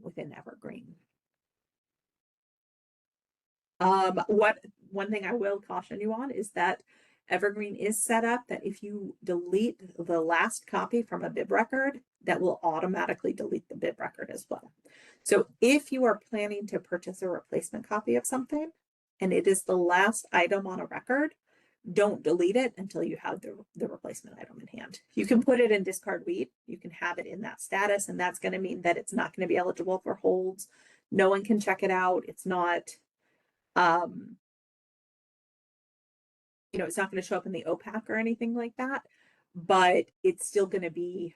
within Evergreen. One thing I will caution you on is that Evergreen is set up that if you delete the last copy from a bib record, that will automatically delete the bib record as well. So if you are planning to purchase a replacement copy of something and it is the last item on a record, don't delete it until you have the replacement item in hand. You can put it in discard weed. You can have it in that status, and that's going to mean that it's not going to be eligible for holds. No one can check it out. It's not, you know, it's not going to show up in the OPAC or anything like that, but it's still going to be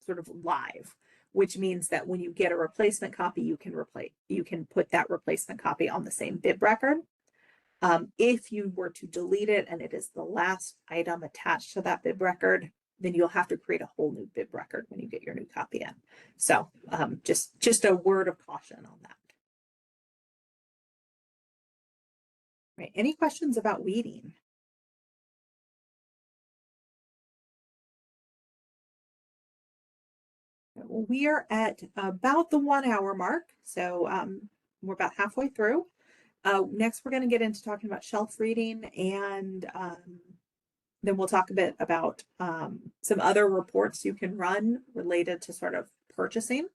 sort of live, which means that when you get a replacement copy, you can put that replacement copy on the same bib record. If you were to delete it and it is the last item attached to that bib record, then you'll have to create a whole new bib record when you get your new copy in. So just a word of caution on that. Right. Any questions about weeding? We are at about the 1 hour mark. So we're about halfway through. Next, we're going to get into talking about shelf reading, and then we'll talk a bit about some other reports you can run related to sort of purchasing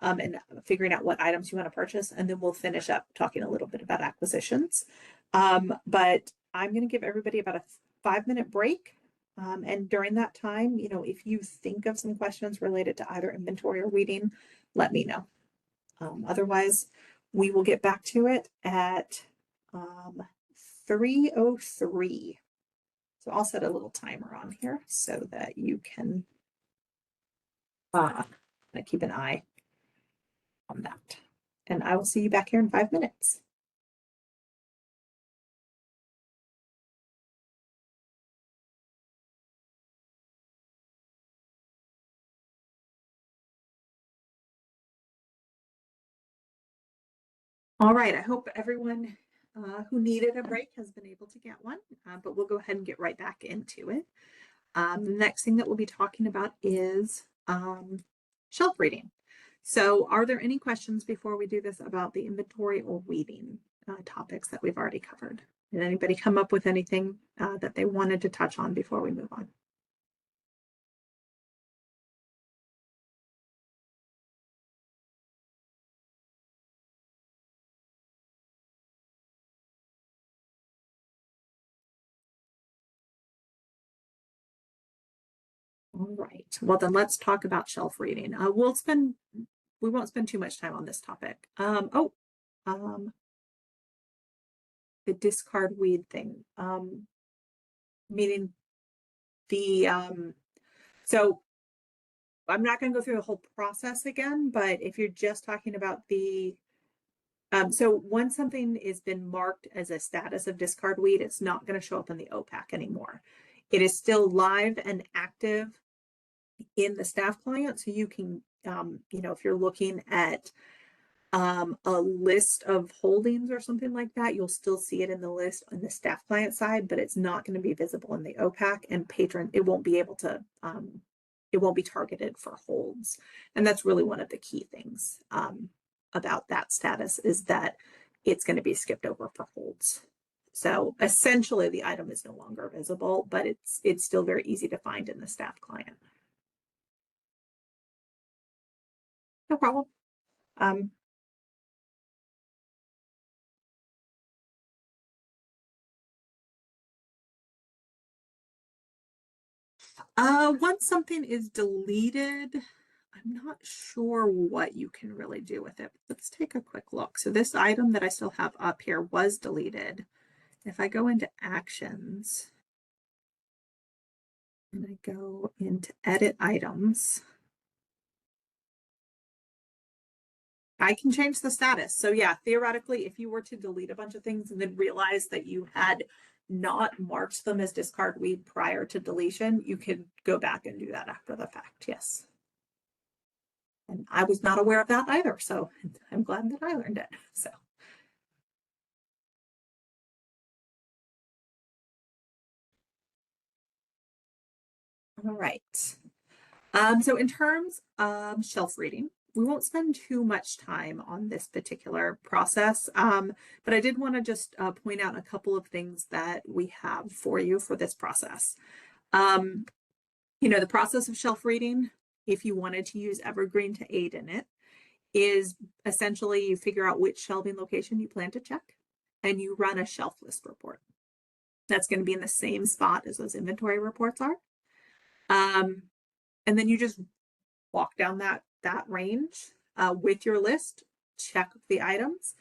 and figuring out what items you want to purchase. And then we'll finish up talking a little bit about acquisitions. But I'm going to give everybody about a 5-minute break. And during that time, you know, if you think of some questions related to either inventory or weeding, let me know. Otherwise, we will get back to it at 3:03. So I'll set a little timer on here so that you can keep an eye on that. And I will see you back here in 5 minutes. All right, I hope everyone who needed a break has been able to get one, but we'll go ahead and get right back into it. The next thing that we'll be talking about is shelf reading. So are there any questions before we do this about the inventory or weeding topics that we've already covered? Did anybody come up with anything that they wanted to touch on before we move on? All right, well then let's talk about shelf reading. We won't spend too much time on this topic. The discard weed thing, meaning the, so I'm not going to go through the whole process again, but if you're just talking about the, so once something has been marked as a status of discard weed, it's not going to show up in the OPAC anymore. It is still live and active in the staff client. So you can, you know, if you're looking at a list of holdings or something like that, you'll still see it in the list on the staff client side, but it's not going to be visible in the OPAC, and patron, it won't be able to, it won't be targeted for holds. And that's really one of the key things about that status, is that it's going to be skipped over for holds. So essentially the item is no longer visible, but it's still very easy to find in the staff client. No problem. Once something is deleted, I'm not sure what you can really do with it. Let's take a quick look. So this item that I still have up here was deleted. If I go into actions and I go into edit items, I can change the status. So yeah, theoretically, if you were to delete a bunch of things and then realize that you had not marked them as discard weed prior to deletion, you could go back and do that after the fact. Yes. And I was not aware of that either. So I'm glad that I learned it. So. All right. So in terms of shelf reading, we won't spend too much time on this particular process, but I did want to just point out a couple of things that we have for you for this process. The process of shelf reading, if you wanted to use Evergreen to aid in it, is essentially you figure out which shelving location you plan to check, and you run a shelf list report. That's going to be in the same spot as those inventory reports are. And then you just walk down that range with your list, check the items,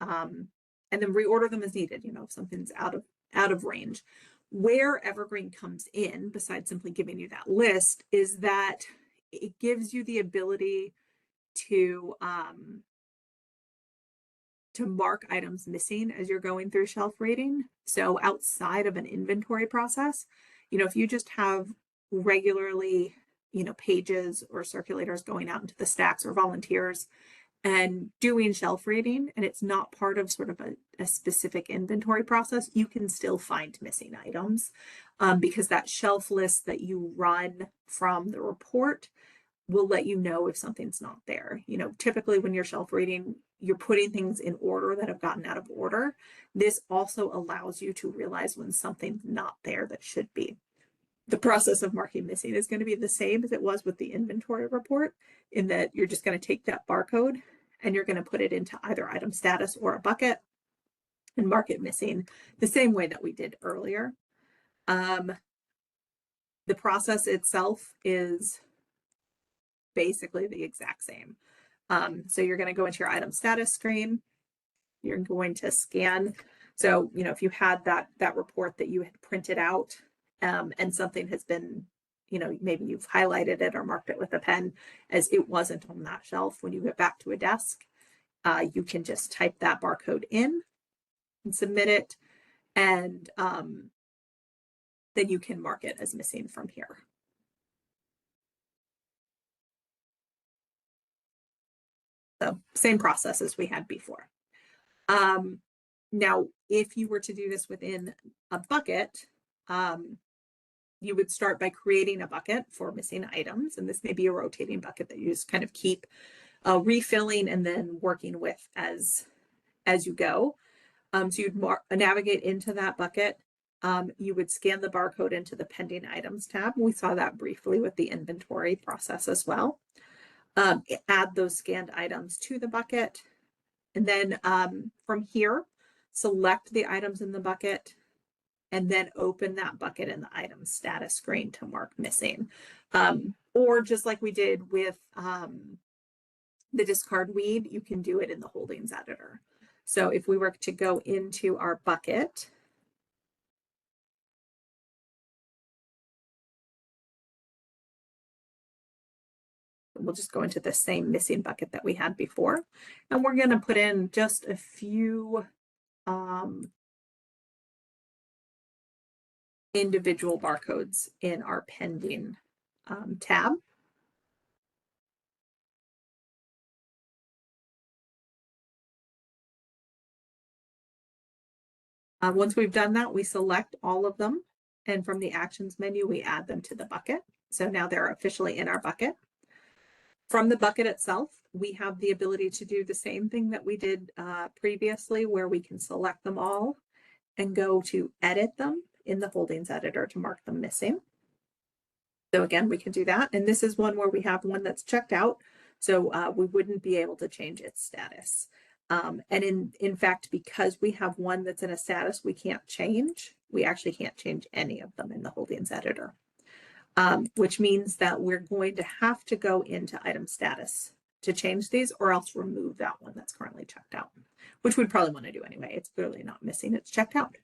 and then reorder them as needed. If something's out of range. Where Evergreen comes in, besides simply giving you that list, is that it gives you the ability to mark items missing as you're going through shelf reading. So outside of an inventory process, if you just have regularly, pages or circulators going out into the stacks or volunteers and doing shelf reading, and it's not part of sort of a specific inventory process, you can still find missing items because that shelf list that you run from the report will let you know if something's not there. Typically when you're shelf reading, you're putting things in order that have gotten out of order. This also allows you to realize when something's not there that should be. The process of marking missing is going to be the same as it was with the inventory report, in that you're just going to take that barcode and you're going to put it into either item status or a bucket and mark it missing the same way that we did earlier. The process itself is basically the exact same. So you're going to go into your item status screen. You're going to scan. So, if you had that report that you had printed out and something has been, maybe you've highlighted it or marked it with a pen as it wasn't on that shelf, when you get back to a desk, you can just type that barcode in and submit it. And then you can mark it as missing from here. So same process as we had before. Now, if you were to do this within a bucket, you would start by creating a bucket for missing items. And this may be a rotating bucket that you just kind of keep refilling and then working with as you go. So you'd navigate into that bucket. You would scan the barcode into the pending items tab. We saw that briefly with the inventory process as well. Add those scanned items to the bucket. And then from here, select the items in the bucket and then open that bucket in the item status screen to mark missing. Or just like we did with the discard weed, you can do it in the holdings editor. So if we were to go into our bucket, we'll just go into the same missing bucket that we had before. And we're going to put in just a few individual barcodes in our pending tab. Once we've done that, we select all of them. And from the actions menu, we add them to the bucket. So now they're officially in our bucket. From the bucket itself, we have the ability to do the same thing that we did previously, where we can select them all and go to edit them in the holdings editor to mark them missing. So again, we can do that. And this is one where we have one that's checked out. So we wouldn't be able to change its status. And in fact, because we have one that's in a status we can't change, we actually can't change any of them in the holdings editor. Which means that we're going to have to go into item status to change these, or else remove that one that's currently checked out, which we'd probably want to do anyway. It's clearly not missing, it's checked out.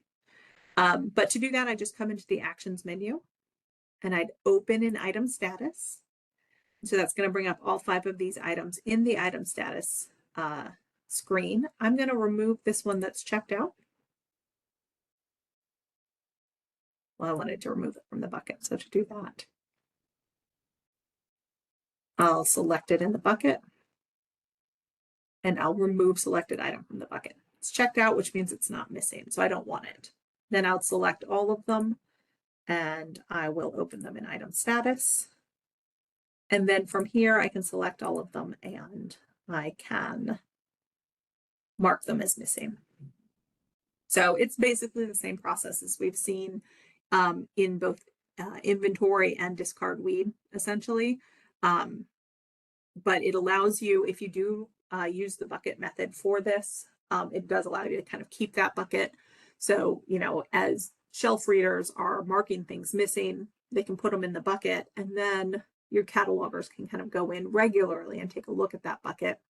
But to do that, I just come into the actions menu and I'd open in item status. So that's going to bring up all 5 of these items in the item status screen. I'm going to remove this one that's checked out. Well, I wanted to remove it from the bucket, so to do that, I'll select it in the bucket and I'll remove selected item from the bucket. It's checked out, which means it's not missing, so I don't want it. Then I'll select all of them and I will open them in item status. And then from here, I can select all of them and I can mark them as missing. So it's basically the same process as we've seen in both inventory and discard weed, essentially. But it allows you, if you do use the bucket method for this, it does allow you to kind of keep that bucket. So, you know, as shelf readers are marking things missing, they can put them in the bucket, and then your catalogers can kind of go in regularly and take a look at that bucket,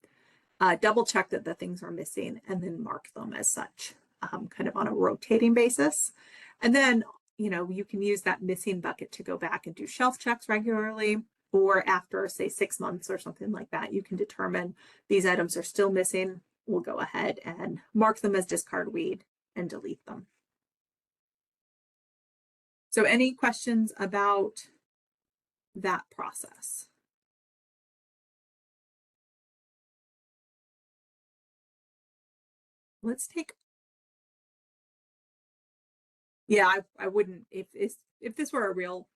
double check that the things are missing, and then mark them as such, kind of on a rotating basis. And then, you know, you can use that missing bucket to go back and do shelf checks regularly, or after, say, 6 months or something like that, you can determine these items are still missing. We'll go ahead and mark them as discard weed and delete them. So any questions about that process? Let's take, yeah, I wouldn't, if this were a real,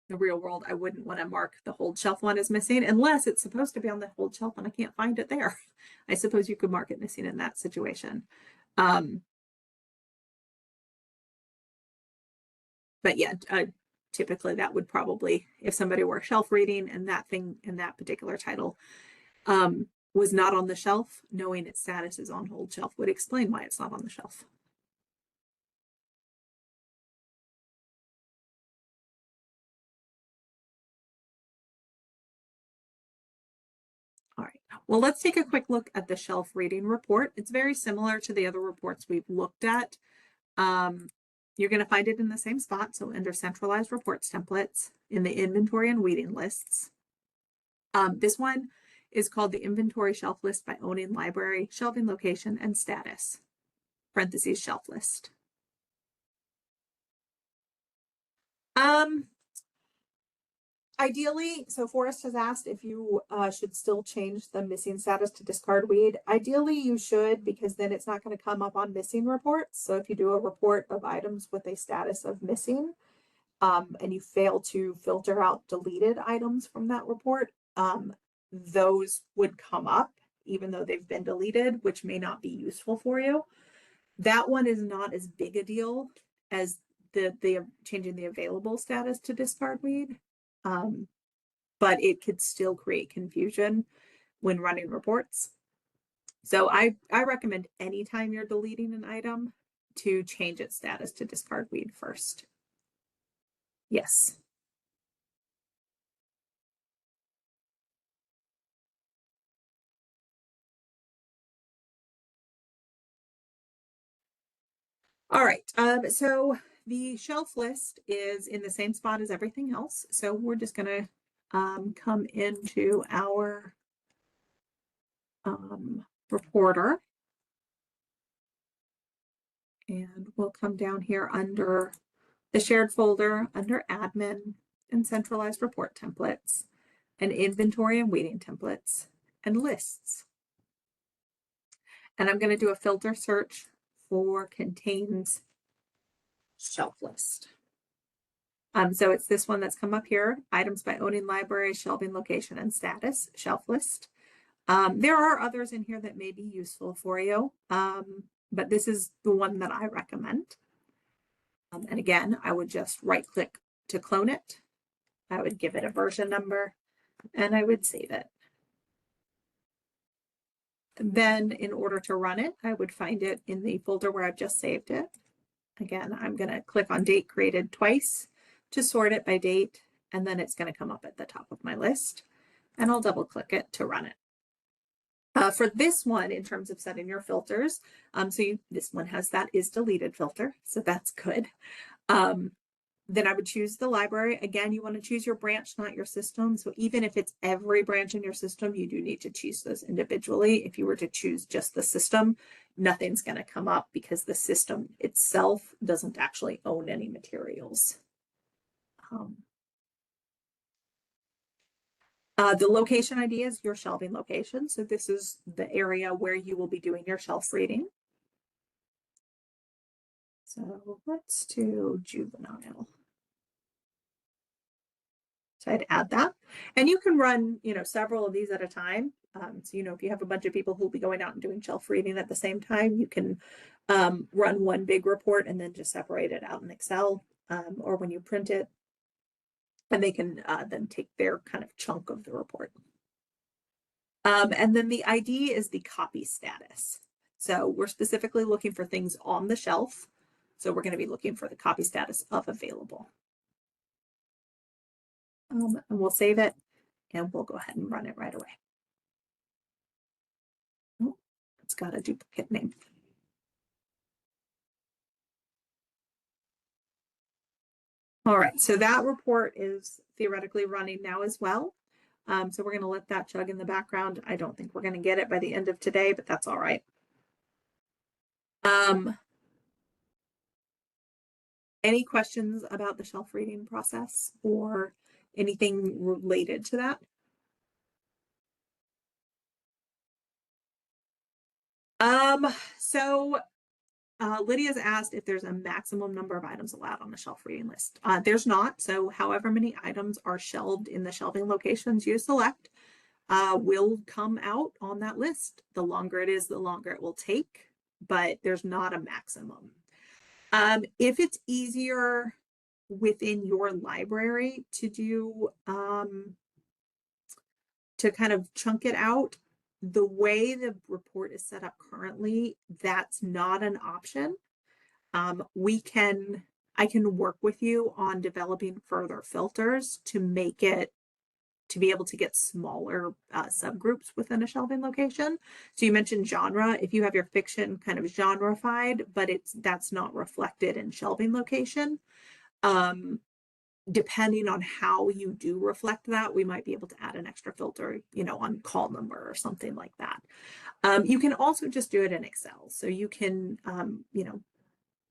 the real world, I wouldn't want to mark the hold shelf one as missing unless it's supposed to be on the hold shelf and I can't find it there. I suppose you could mark it missing in that situation. But yeah, typically that would probably, if somebody were shelf reading and that thing in that particular title was not on the shelf, knowing its status is on hold shelf would explain why it's not on the shelf. All right, well, let's take a quick look at the shelf reading report. It's very similar to the other reports we've looked at. You're going to find it in the same spot. So under centralized reports templates in the inventory and weeding lists. This one is called the inventory shelf list by owning library, shelving location, and status, parentheses shelf list. Ideally, so Forrest has asked if you should still change the missing status to discard weed. Ideally, you should, because then it's not going to come up on missing reports. So if you do a report of items with a status of missing, and you fail to filter out deleted items from that report, those would come up even though they've been deleted, which may not be useful for you. That one is not as big a deal as the changing the available status to discard weed. But it could still create confusion when running reports. So I recommend anytime you're deleting an item to change its status to discard weed first. Yes. All right, so the shelf list is in the same spot as everything else. So we're just gonna come into our reporter. And we'll come down here under the shared folder, under admin and centralized report templates, and inventory and weeding templates, and lists. And I'm going to do a filter search for contains shelf list. So it's this one that's come up here, items by owning library, shelving location and status, shelf list. There are others in here that may be useful for you, but this is the one that I recommend. And again, I would just right click to clone it. I would give it a version number and I would save it. Then in order to run it, I would find it in the folder where I've just saved it. Again, I'm going to click on date created twice to sort it by date, and then it's going to come up at the top of my list, and I'll double click it to run it. For this one, in terms of setting your filters, this one has that is deleted filter, so that's good. Then I would choose the library. Again, you want to choose your branch, not your system. So even if it's every branch in your system, you do need to choose those individually. If you were to choose just the system, nothing's going to come up because the system itself doesn't actually own any materials. The location ID is your shelving location. So this is the area where you will be doing your shelf reading. So let's do juvenile. So I'd add that. And you can run, several of these at a time. So, if you have a bunch of people who'll be going out and doing shelf reading at the same time, you can run one big report and then just separate it out in Excel or when you print it. And they can then take their kind of chunk of the report. And then the ID is the copy status. So we're specifically looking for things on the shelf. So we're going to be looking for the copy status of available. And we'll save it and we'll go ahead and run it right away. Oh, it's got a duplicate name. All right, so that report is theoretically running now as well. So we're going to let that chug in the background. I don't think we're going to get it by the end of today, but that's all right. Any questions about the shelf reading process or anything related to that? Lydia's asked if there's a maximum number of items allowed on the shelf reading list. There's not. So however many items are shelved in the shelving locations you select will come out on that list. The longer it is, the longer it will take, but there's not a maximum. If it's easier within your library to do, to kind of chunk it out, the way the report is set up currently, that's not an option. I can work with you on developing further filters to make it to be able to get smaller subgroups within a shelving location. So you mentioned genre. If you have your fiction kind of genreified, but that's not reflected in shelving location, depending on how you do reflect that, we might be able to add an extra filter, on call number or something like that. You can also just do it in Excel. So you can,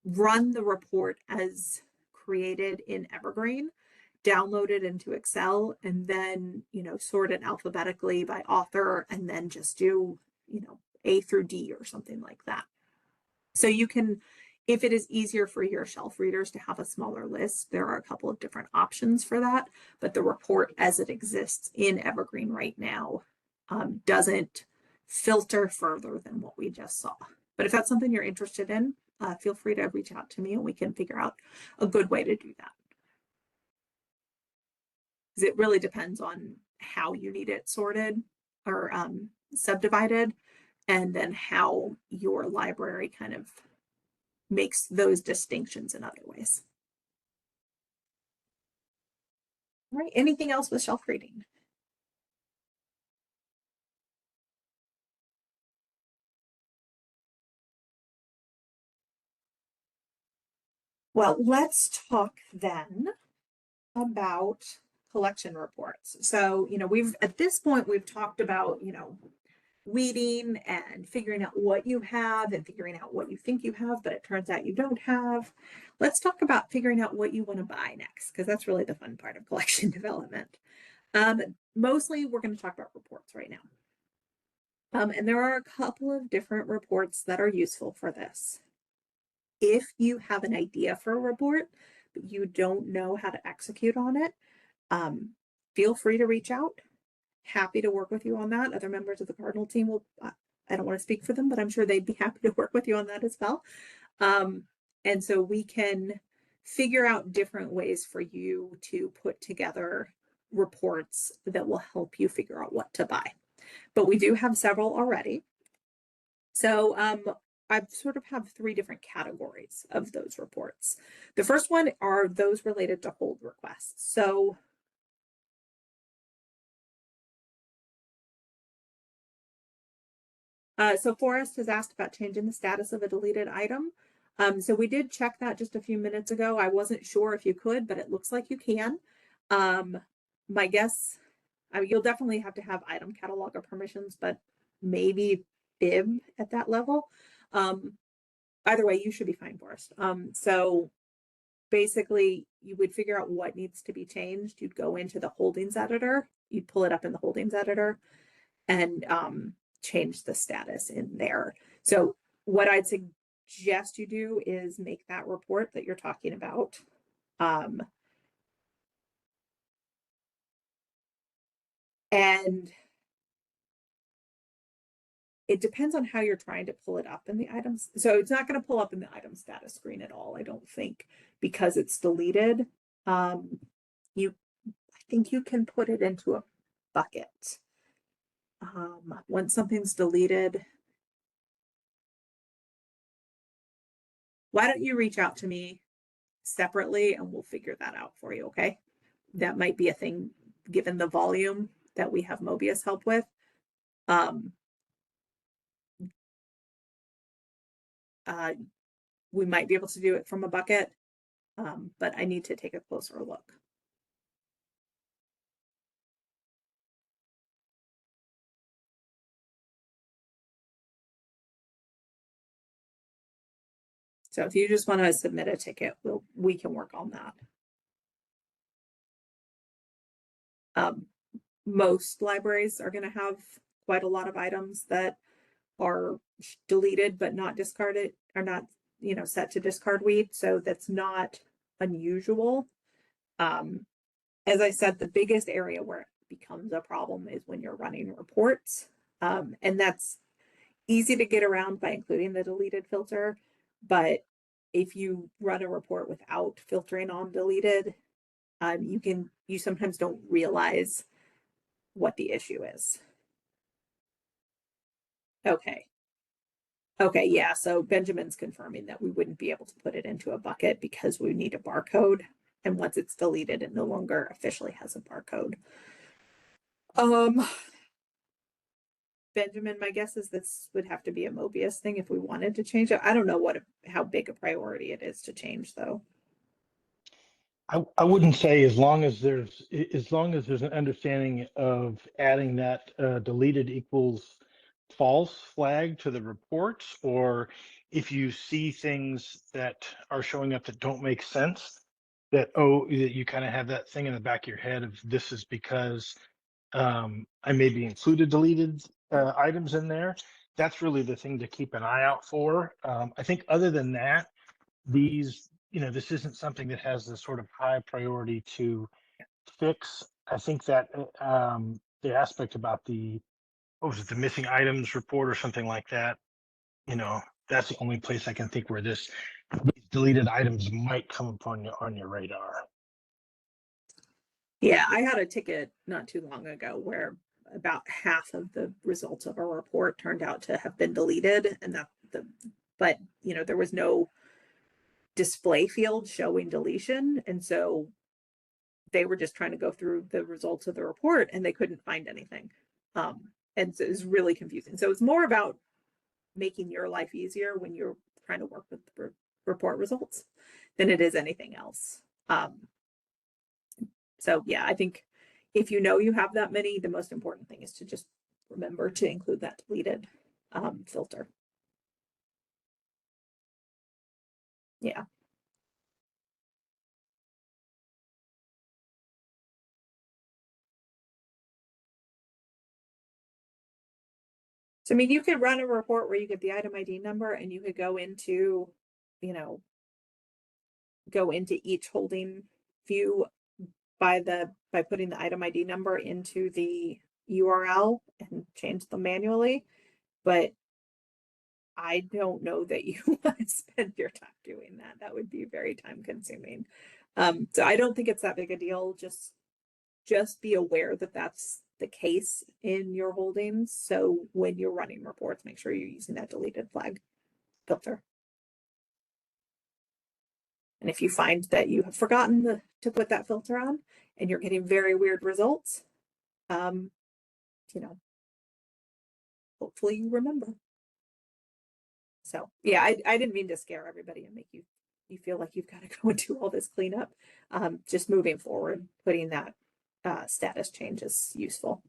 run the report as created in Evergreen, download it into Excel, and then, sort it alphabetically by author, and then just do, A through D or something like that. So you can, if it is easier for your shelf readers to have a smaller list, there are a couple of different options for that, but the report as it exists in Evergreen right now doesn't filter further than what we just saw. But if that's something you're interested in, feel free to reach out to me and we can figure out a good way to do that. Because it really depends on how you need it sorted or subdivided, and then how your library kind of makes those distinctions in other ways. All right, anything else with shelf reading? Well, let's talk then about collection reports. So, at this point, we've talked about, weeding and figuring out what you have and figuring out what you think you have, but it turns out you don't have. Let's talk about figuring out what you want to buy next, because that's really the fun part of collection development. Mostly we're going to talk about reports right now. And there are a couple of different reports that are useful for this. if you have an idea for a report, but you don't know how to execute on it, feel free to reach out. Happy to work with you on that. Other members of the Cardinal team will, I don't want to speak for them, but I'm sure they'd be happy to work with you on that as well. And so we can figure out different ways for you to put together reports that will help you figure out what to buy. But we do have several already. So I sort of have three different categories of those reports. The first one are those related to hold requests. So Forrest has asked about changing the status of a deleted item. So we did check that just a few minutes ago. I wasn't sure if you could, but it looks like you can. My guess, you'll definitely have to have item cataloger permissions, but maybe bib at that level. Either way, you should be fine, Forrest. So basically, you would figure out what needs to be changed. You'd go into the holdings editor, you'd pull it up in the holdings editor, and change the status in there. So what I'd suggest you do is make that report that you're talking about. And it depends on how you're trying to pull it up in the items. So it's not going to pull up in the item status screen at all, I don't think, because it's deleted. I think you can put it into a bucket. When something's deleted, why don't you reach out to me separately and we'll figure that out for you, okay? That might be a thing given the volume that we have Mobius help with. We might be able to do it from a bucket, but I need to take a closer look. So if you just want to submit a ticket, we can work on that. Most libraries are going to have quite a lot of items that are deleted but not discarded, are not, set to discard weed. So that's not unusual. As I said, the biggest area where it becomes a problem is when you're running reports. And that's easy to get around by including the deleted filter. But if you run a report without filtering on deleted, you sometimes don't realize what the issue is. Okay. Okay, yeah, so Benjamin's confirming that we wouldn't be able to put it into a bucket because we need a barcode. And once it's deleted, it no longer officially has a barcode. Benjamin, my guess is this would have to be a Mobius thing if we wanted to change it. I don't know how big a priority it is to change though. I wouldn't say as long as there's an understanding of adding that deleted equals false flag to the reports, or if you see things that are showing up that don't make sense, that you kind of have that thing in the back of your head of this is because I maybe included deleted items in there. That's really the thing to keep an eye out for. I think other than that, this isn't something that has this sort of high priority to fix. I think that the aspect about what was it, the missing items report or something like that, that's the only place I can think where these deleted items might come upon on your radar. Yeah, I had a ticket not too long ago where about half of the results of a report turned out to have been deleted, and but there was no display field showing deletion, and so they were just trying to go through the results of the report and they couldn't find anything. And so it was really confusing. So it's more about making your life easier when you're trying to work with the report results than it is anything else. So yeah, I think if you know you have that many, the most important thing is to just remember to include that deleted filter. Yeah. So, I mean, you could run a report where you get the item ID number and you could go into you know, go into each holding view by putting the item ID number into the URL and change them manually. But I don't know that you want to spend your time doing that. That would be very time consuming. So I don't think it's that big a deal. Just be aware that that's the case in your holdings. So when you're running reports, make sure you're using that deleted flag filter. And if you find that you have forgotten to put that filter on and you're getting very weird results, you know, hopefully you remember. So yeah, I didn't mean to scare everybody and make you feel like you've got to go and do all this cleanup. Just moving forward, putting that status change is useful.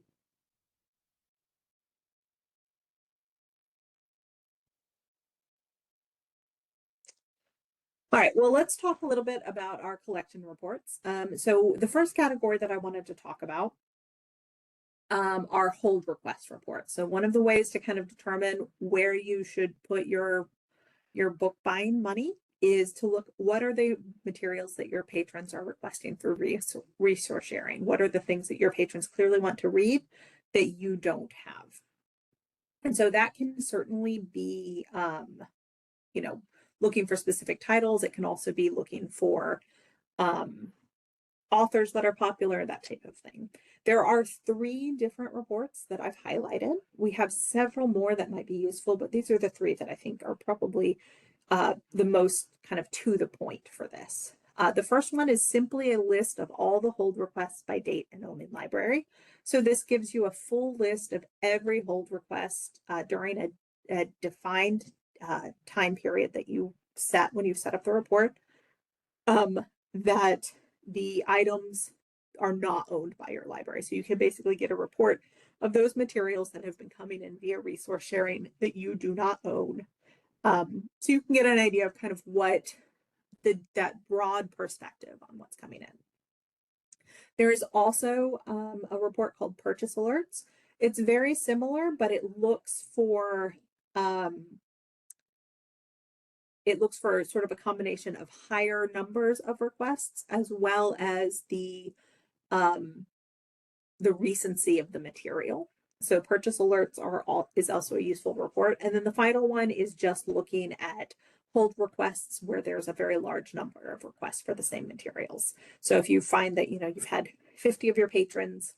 All right, well, let's talk a little bit about our collection reports. So the first category that I wanted to talk about are hold request reports. So one of the ways to kind of determine where you should put your book buying money is to look, what are the materials that your patrons are requesting through resource sharing? What are the things that your patrons clearly want to read that you don't have? And so that can certainly be, you know, looking for specific titles. It can also be looking for authors that are popular, that type of thing. There are 3 different reports that I've highlighted. We have several more that might be useful, but these are the 3 that I think are probably the most kind of to the point for this. The first one is simply a list of all the hold requests by date and own in library. So this gives you a full list of every hold request during a defined time period that you set when you set up the report, that the items are not owned by your library. So you can basically get a report of those materials that have been coming in via resource sharing that you do not own. So you can get an idea of kind of what that broad perspective on what's coming in. There is also a report called Purchase Alerts. It's very similar, but it looks for sort of a combination of higher numbers of requests as well as the recency of the material. So purchase alerts is also a useful report. And then the final one is just looking at hold requests where there's a very large number of requests for the same materials. So if you find that, you know, you've had 50 of your patrons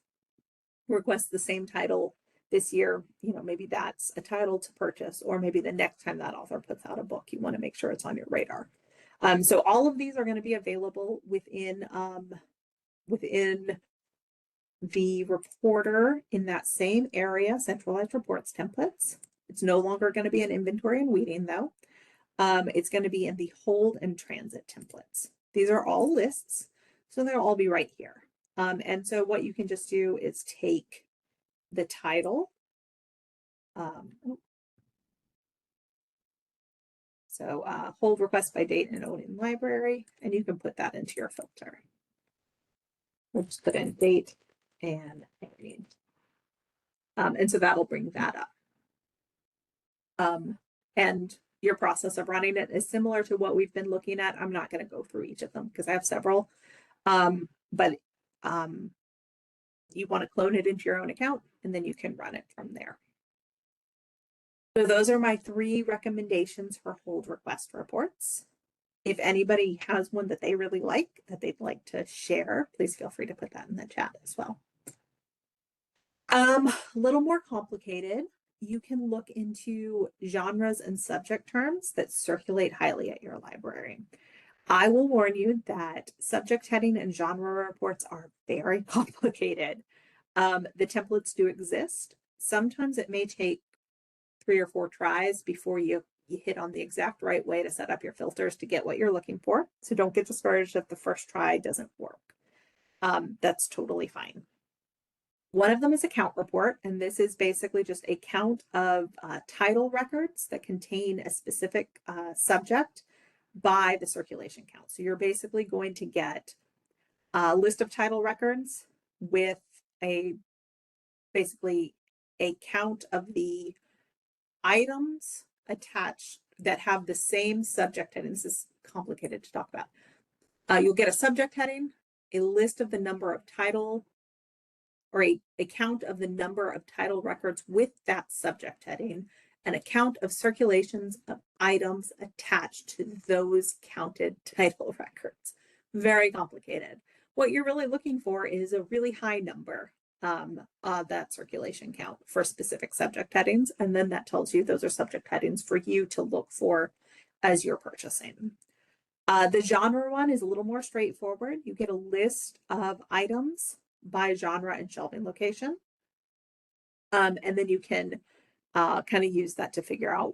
request the same title this year, you know, maybe that's a title to purchase, or maybe the next time that author puts out a book, you want to make sure it's on your radar. So all of these are going to be available within the reporter in that same area, centralized reports templates. It's no longer going to be an inventory and weeding though. It's going to be in the hold and transit templates. These are all lists, so they'll all be right here. And so what you can just do is take the title. Hold request by date and own in library, and you can put that into your filter. We'll just put in date and name. And so that'll bring that up. And your process of running it is similar to what we've been looking at. I'm not going to go through each of them because I have several, but you want to clone it into your own account and then you can run it from there. So those are my 3 recommendations for hold request reports. If anybody has one that they really like, that they'd like to share, please feel free to put that in the chat as well. A little more complicated, you can look into genres and subject terms that circulate highly at your library. I will warn you that subject heading and genre reports are very complicated. The templates do exist. Sometimes it may take 3 or 4 tries before you hit on the exact right way to set up your filters to get what you're looking for. So don't get discouraged if the first try doesn't work. That's totally fine. One of them is a count report, and this is basically just a count of title records that contain a specific subject by the circulation count. So you're basically going to get a list of title records with basically a count of the items attached that have the same subject heading. This is complicated to talk about. You'll get a subject heading, a list of the number of title, or a count of the number of title records with that subject heading, an account of circulations of items attached to those counted title records. Very complicated. What you're really looking for is a really high number of that circulation count for specific subject headings. And then that tells you those are subject headings for you to look for as you're purchasing. The genre one is a little more straightforward. You get a list of items by genre and shelving location. And then you can kind of use that to figure out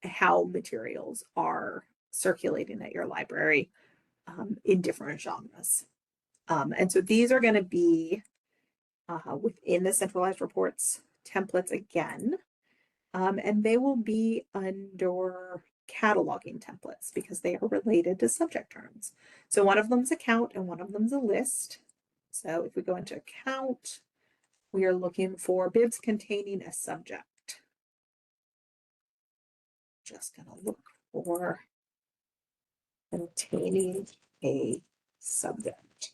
how materials are circulating at your library in different genres. And so these are going to be within the centralized reports templates again. And they will be under cataloging templates because they are related to subject terms. So one of them is a count and one of them is a list. So if we go into account, we are looking for bibs containing a subject. Just going to look for containing a subject.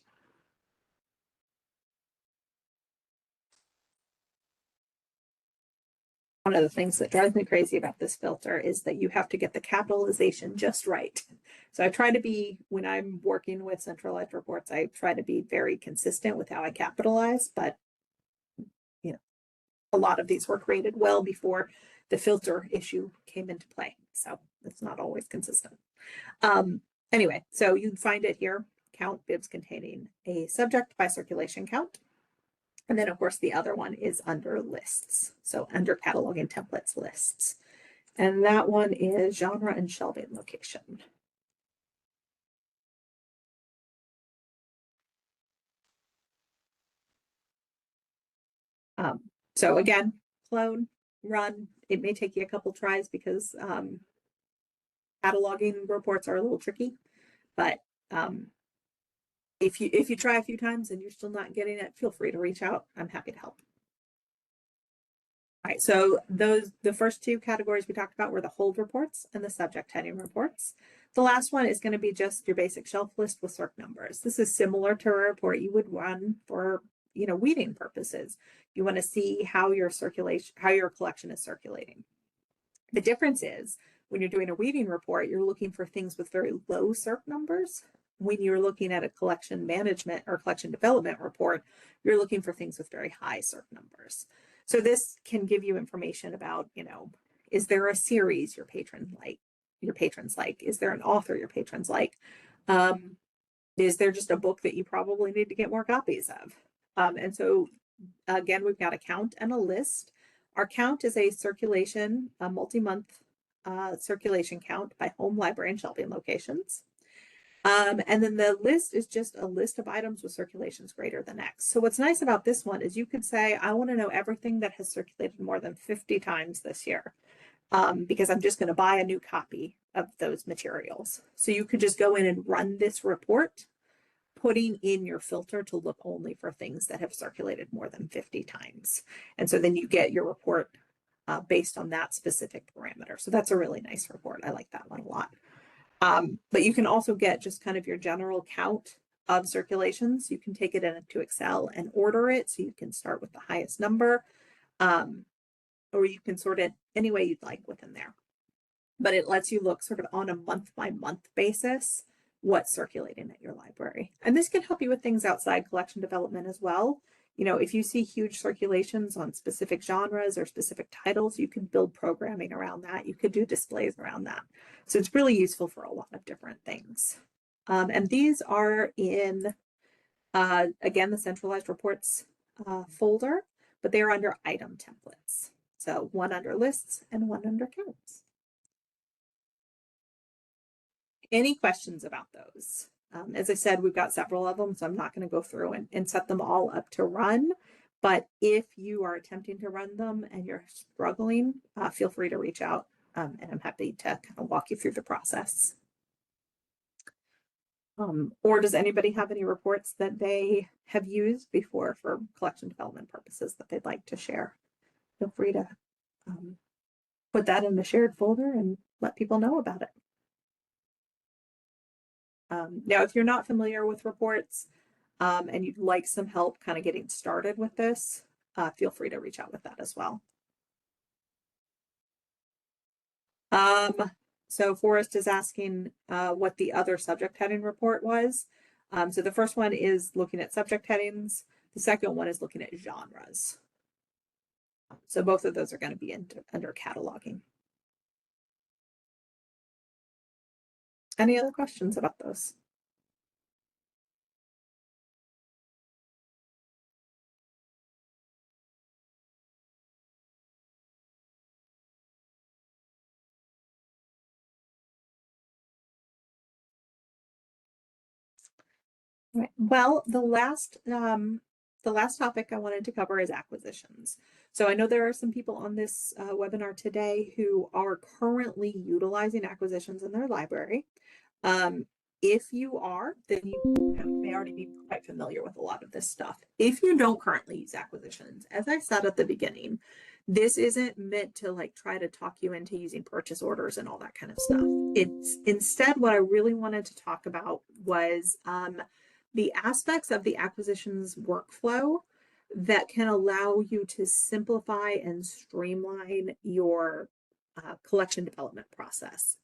One of the things that drives me crazy about this filter is that you have to get the capitalization just right. So I try to be, when I'm working with centralized reports, I try to be very consistent with how I capitalize, but you know, a lot of these were created well before the filter issue came into play. So it's not always consistent. Anyway, so you'd find it here, count bibs containing a subject by circulation count. And then of course the other one is under lists. So under cataloging templates lists. And that one is genre and shelving location. So again, clone, run. It may take you a couple tries because cataloging reports are a little tricky, but if you try a few times and you're still not getting it, feel free to reach out. I'm happy to help. All right, so the first two categories we talked about were the hold reports and the subject heading reports. The last one is going to be just your basic shelf list with circ numbers. This is similar to a report you would run for, weeding purposes. You want to see how your collection is circulating. The difference is when you're doing a weeding report, you're looking for things with very low circ numbers. When you're looking at a collection management or collection development report, you're looking for things with very high circ numbers. So this can give you information about, is there a series your patrons like? Is there an author your patrons like? Is there just a book that you probably need to get more copies of? And so again, we've got a count and a list. Our count is a circulation, a multi-month circulation count by home, library, and shelving locations. And then the list is just a list of items with circulations greater than X. So what's nice about this one is you could say, I want to know everything that has circulated more than 50 times this year, because I'm just going to buy a new copy of those materials. So you could just go in and run this report, putting in your filter to look only for things that have circulated more than 50 times. And so then you get your report based on that specific parameter. So that's a really nice report. I like that one a lot. But you can also get just kind of your general count of circulations. You can take it into Excel and order it. So you can start with the highest number, or you can sort it any way you'd like within there. But it lets you look sort of on a month-by-month basis what's circulating at your library. And this can help you with things outside collection development as well. If you see huge circulations on specific genres or specific titles, you can build programming around that. You could do displays around that. So it's really useful for a lot of different things. And these are in, again, the centralized reports folder, but they are under item templates. So one under lists and one under counts. Any questions about those? As I said, we've got several of them, so I'm not going to go through and set them all up to run. But if you are attempting to run them and you're struggling, feel free to reach out, and I'm happy to kind of walk you through the process. Or does anybody have any reports that they have used before for collection development purposes that they'd like to share? Feel free to put that in the shared folder and let people know about it. Now, if you're not familiar with reports and you'd like some help kind of getting started with this, feel free to reach out with that as well. So Forrest is asking what the other subject heading report was. So the first one is looking at subject headings. The second one is looking at genres. So both of those are going to be under cataloging. Any other questions about those? Right. Well, the last topic I wanted to cover is acquisitions. So I know there are some people on this webinar today who are currently utilizing acquisitions in their library. If you are, then you may already be quite familiar with a lot of this stuff. If you don't currently use acquisitions, as I said at the beginning, this isn't meant to like try to talk you into using purchase orders and all that kind of stuff. It's instead what I really wanted to talk about was the aspects of the acquisitions workflow that can allow you to simplify and streamline your collection development process.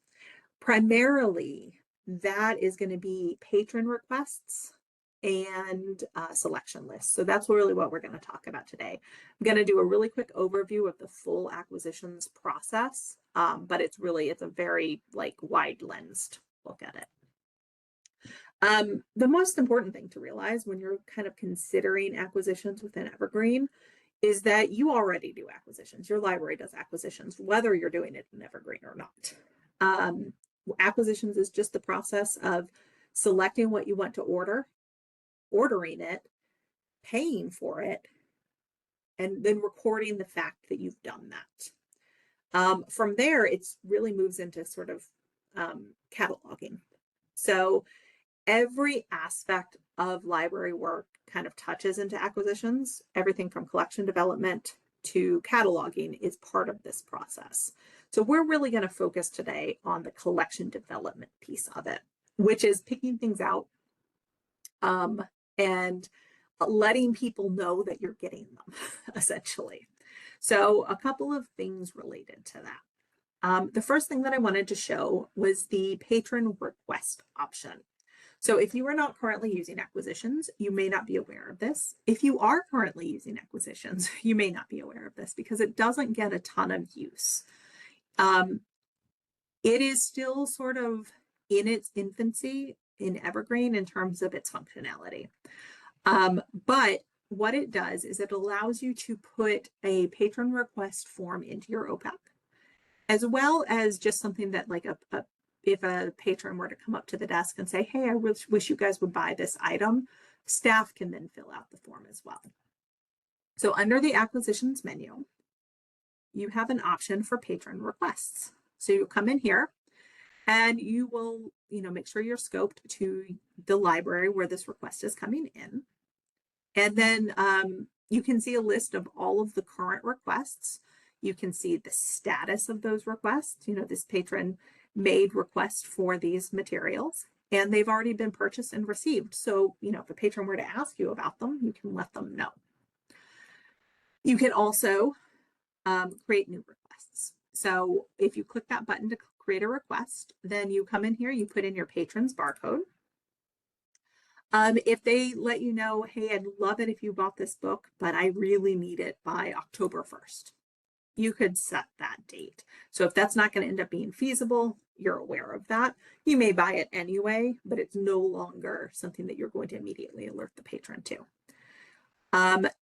Primarily, that is going to be patron requests and selection lists. So that's really what we're going to talk about today. I'm going to do a really quick overview of the full acquisitions process, but it's a very like wide lensed look at it. The most important thing to realize when you're kind of considering acquisitions within Evergreen is that you already do acquisitions. Your library does acquisitions, whether you're doing it in Evergreen or not. Acquisitions is just the process of selecting what you want to order, ordering it, paying for it, and then recording the fact that you've done that. From there, it really moves into sort of cataloging. So every aspect of library work kind of touches into acquisitions. Everything from collection development to cataloging is part of this process. So we're really going to focus today on the collection development piece of it, which is picking things out and letting people know that you're getting them, essentially. So a couple of things related to that. The first thing that I wanted to show was the patron request option. So if you are not currently using acquisitions, you may not be aware of this. If you are currently using acquisitions, you may not be aware of this because it doesn't get a ton of use. It is still sort of in its infancy in Evergreen in terms of its functionality. But what it does is it allows you to put a patron request form into your OPAC, as well as just something that like if a patron were to come up to the desk and say, hey, I wish you guys would buy this item, staff can then fill out the form as well. So under the acquisitions menu, you have an option for patron requests. So you come in here and you will, make sure you're scoped to the library where this request is coming in. And then you can see a list of all of the current requests. You can see the status of those requests. This patron made requests for these materials and they've already been purchased and received. So, if a patron were to ask you about them, you can let them know. You can also create new requests. So if you click that button to create a request, then you come in here, you put in your patron's barcode. If they let you know, hey, I'd love it if you bought this book, but I really need it by October 1st. You could set that date. So if that's not going to end up being feasible, you're aware of that. You may buy it anyway, but it's no longer something that you're going to immediately alert the patron to.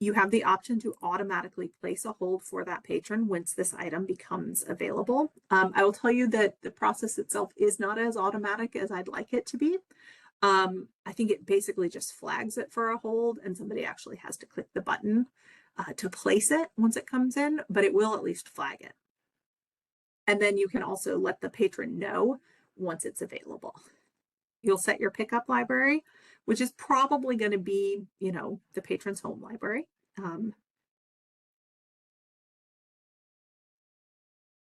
You have the option to automatically place a hold for that patron once this item becomes available. I will tell you that the process itself is not as automatic as I'd like it to be. I think it basically just flags it for a hold and somebody actually has to click the button to place it once it comes in, but it will at least flag it. And then you can also let the patron know once it's available. You'll set your pickup library, which is probably going to be, the patron's home library.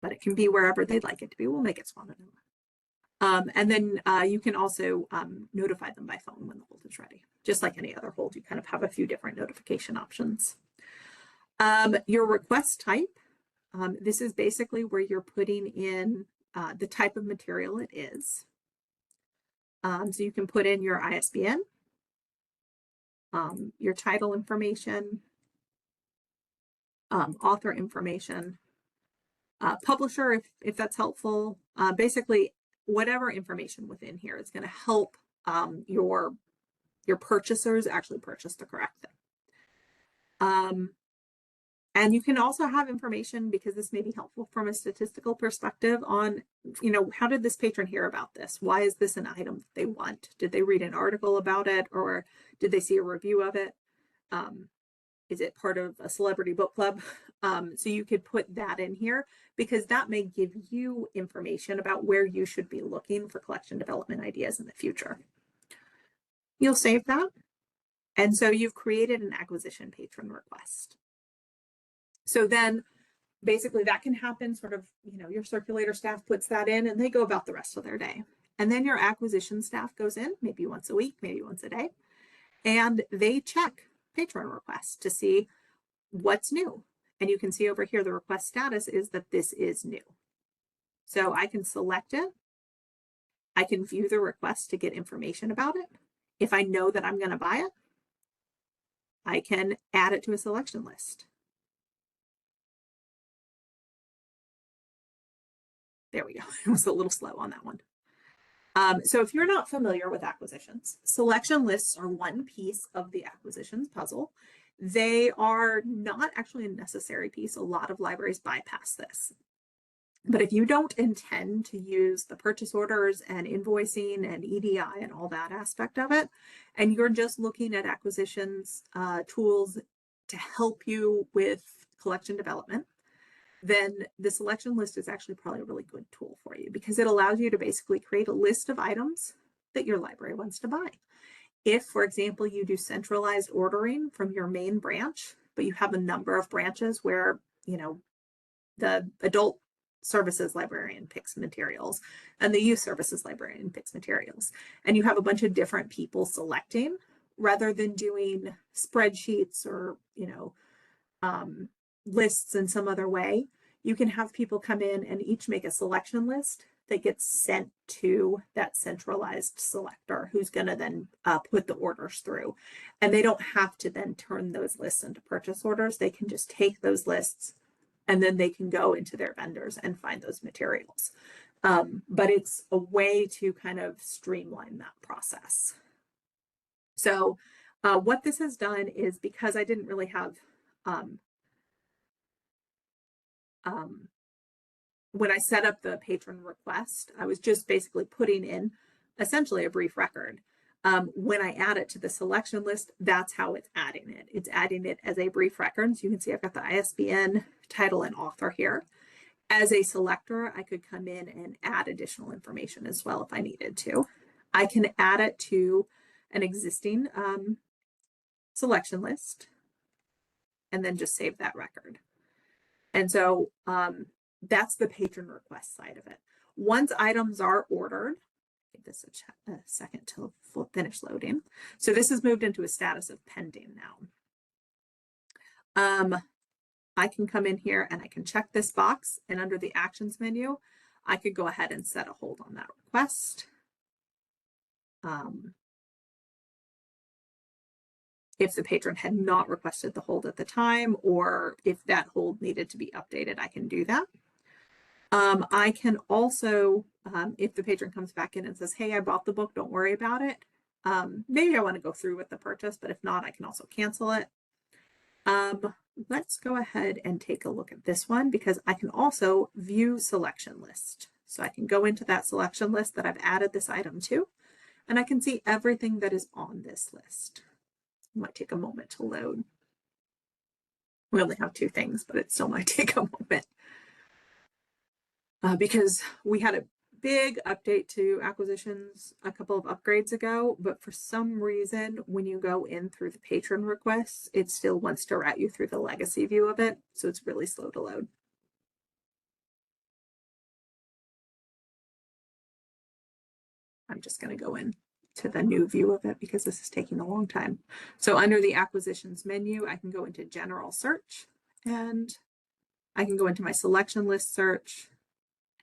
but it can be wherever they'd like it to be. We'll make it smaller. And then you can also notify them by phone when the hold is ready. Just like any other hold, you kind of have a few different notification options. Your request type, this is basically where you're putting in the type of material it is. So you can put in your ISBN, your title information, author information, publisher, if that's helpful. Basically, whatever information within here is going to help your purchasers actually purchase the correct thing. And you can also have information, because this may be helpful from a statistical perspective, on, how did this patron hear about this? Why is this an item that they want? Did they read an article about it, or did they see a review of it? Is it part of a celebrity book club? So you could put that in here, because that may give you information about where you should be looking for collection development ideas in the future. You'll save that. And so you've created an acquisition patron request. So then basically that can happen sort of, your circulator staff puts that in and they go about the rest of their day. And then your acquisition staff goes in maybe once a week, maybe once a day, and they check patron requests to see what's new. And you can see over here, the request status is that this is new. So I can select it. I can view the request to get information about it. If I know that I'm going to buy it, I can add it to a selection list. There we go. It was a little slow on that one. So if you're not familiar with acquisitions, selection lists are one piece of the acquisitions puzzle. They are not actually a necessary piece. A lot of libraries bypass this. But if you don't intend to use the purchase orders and invoicing and EDI and all that aspect of it, and you're just looking at acquisitions tools to help you with collection development, then the selection list is actually probably a really good tool for you, because it allows you to basically create a list of items that your library wants to buy. If, for example, you do centralized ordering from your main branch, but you have a number of branches where, the adult services librarian picks materials and the youth services librarian picks materials, and you have a bunch of different people selecting, rather than doing spreadsheets or, lists in some other way, you can have people come in and each make a selection list that gets sent to that centralized selector, who's going to then put the orders through. And they don't have to then turn those lists into purchase orders. They can just take those lists and then they can go into their vendors and find those materials. But it's a way to kind of streamline that process. So what this has done is, because I didn't really have when I set up the patron request, I was just basically putting in essentially a brief record. When I add it to the selection list, that's how it's adding it. It's adding it as a brief record. So you can see I've got the ISBN, title, and author here. As a selector, I could come in and add additional information as well if I needed to. I can add it to an existing selection list and then just save that record. And so that's the patron request side of it. Once items are ordered, give this a second to finish loading. So this has moved into a status of pending now. I can come in here and I can check this box, and under the actions menu, I could go ahead and set a hold on that request. If the patron had not requested the hold at the time, or if that hold needed to be updated, I can do that. I can also, if the patron comes back in and says, hey, I bought the book, don't worry about it. Maybe I want to go through with the purchase, but if not, I can also cancel it. Let's go ahead and take a look at this one, because I can also view selection list. So I can go into that selection list that I've added this item to, and I can see everything that is on this list. It might take a moment to load. We only have 2 things, but it still might take a moment. Because we had a big update to acquisitions a couple of upgrades ago, but for some reason, when you go in through the patron requests, it still wants to route you through the legacy view of it. So it's really slow to load. I'm just going to go in to the new view of it because this is taking a long time. So under the acquisitions menu, I can go into general search and I can go into my selection list search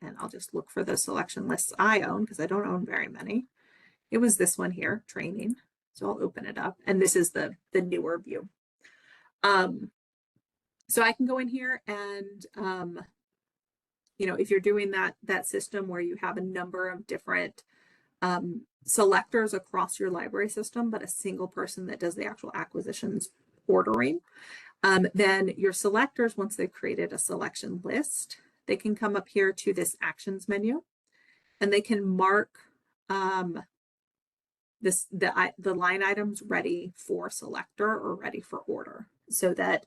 and I'll just look for the selection lists I own because I don't own very many. It was this one here, training. So I'll open it up and this is the newer view. So I can go in here and, if you're doing that system where you have a number of different selectors across your library system, but a single person that does the actual acquisitions ordering, then your selectors, once they've created a selection list, they can come up here to this actions menu and they can mark the line items ready for selector or ready for order so that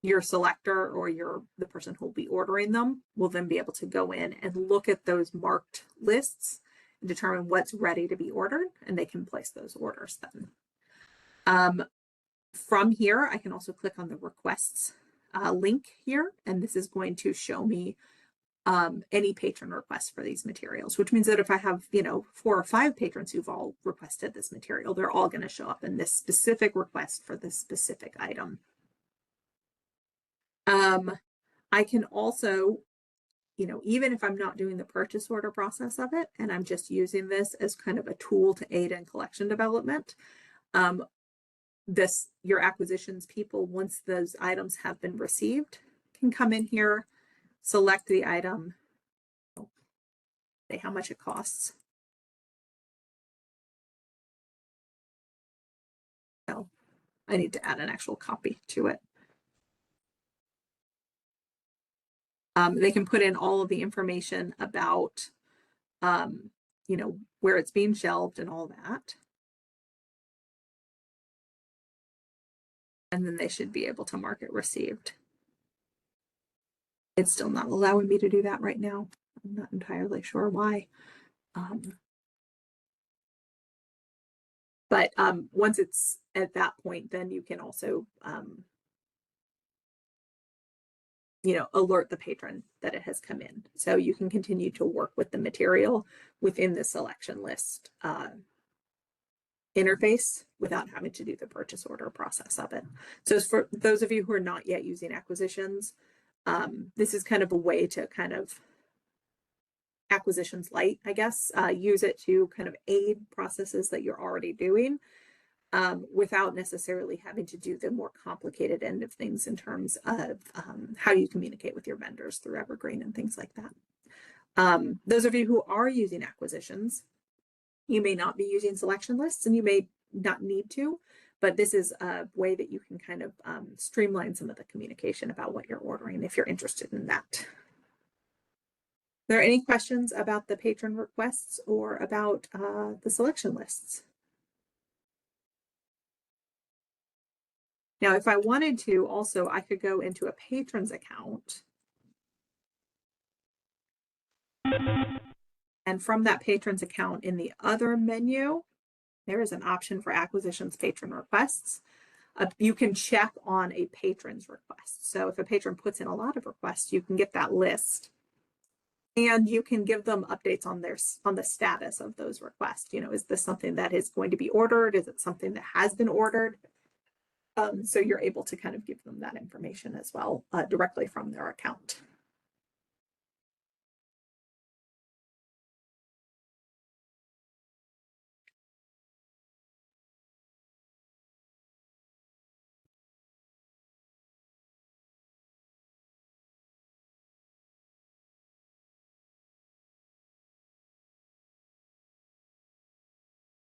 your selector or the person who will be ordering them will then be able to go in and look at those marked lists and determine what's ready to be ordered, and they can place those orders then. From here, I can also click on the requests link here, and this is going to show me any patron requests for these materials, which means that if I have, 4 or 5 patrons who've all requested this material, they're all going to show up in this specific request for this specific item. I can also, even if I'm not doing the purchase order process of it, and I'm just using this as kind of a tool to aid in collection development, your acquisitions people, once those items have been received, can come in here, select the item, say how much it costs. So I need to add an actual copy to it. They can put in all of the information about, where it's being shelved and all that. And then they should be able to mark it received. It's still not allowing me to do that right now. I'm not entirely sure why. But once it's at that point, then you can also, alert the patron that it has come in. So you can continue to work with the material within the selection list interface without having to do the purchase order process of it. So for those of you who are not yet using acquisitions, this is kind of a way to kind of acquisitions light, I guess, use it to kind of aid processes that you're already doing without necessarily having to do the more complicated end of things in terms of how you communicate with your vendors through Evergreen and things like that. Those of you who are using acquisitions, you may not be using selection lists and you may not need to, but this is a way that you can kind of streamline some of the communication about what you're ordering if you're interested in that. Are there any questions about the patron requests or about the selection lists? Now, if I wanted to, also, I could go into a patron's account. And from that patron's account in the other menu, there is an option for acquisitions patron requests. You can check on a patron's request. So if a patron puts in a lot of requests, you can get that list. And you can give them updates on the status of those requests. Is this something that is going to be ordered? Is it something that has been ordered? So you're able to kind of give them that information as well directly from their account.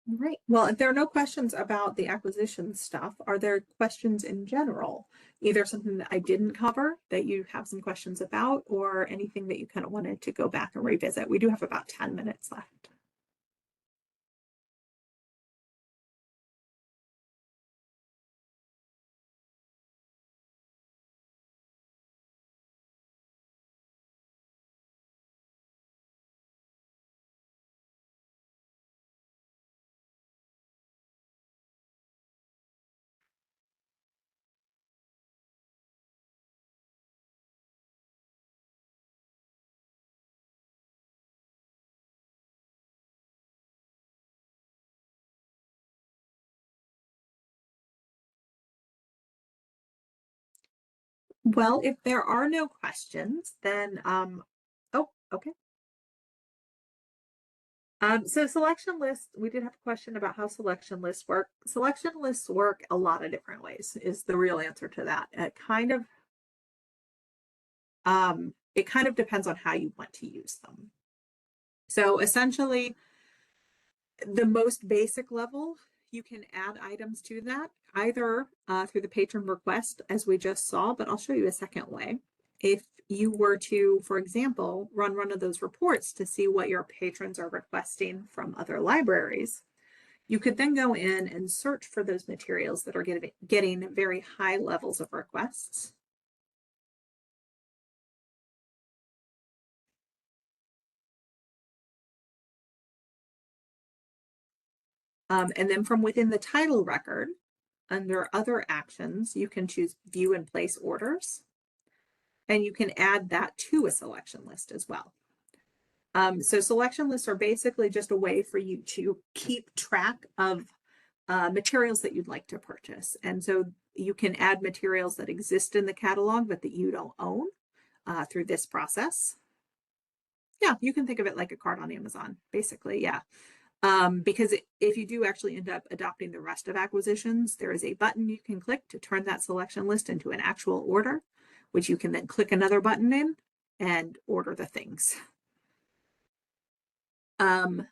All right. Well, if there are no questions about the acquisition stuff, are there questions in general? Either something that I didn't cover that you have some questions about, or anything that you kind of wanted to go back and revisit? We do have about 10 minutes left. Well, if there are no questions, then, oh, okay. So selection lists, we did have a question about how selection lists work. Selection lists work a lot of different ways is the real answer to that. It kind of depends on how you want to use them. So essentially, the most basic level, you can add items to that either through the patron request, as we just saw, but I'll show you a second way. If you were to, for example, run one of those reports to see what your patrons are requesting from other libraries, you could then go in and search for those materials that are getting very high levels of requests. And then from within the title record, under other actions, you can choose view and place orders. And you can add that to a selection list as well. So selection lists are basically just a way for you to keep track of materials that you'd like to purchase. And so you can add materials that exist in the catalog, but that you don't own through this process. Yeah, you can think of it like a cart on Amazon, basically, yeah. Because if you do actually end up adopting the rest of acquisitions, there is a button you can click to turn that selection list into an actual order, which you can then click another button in and order the things. But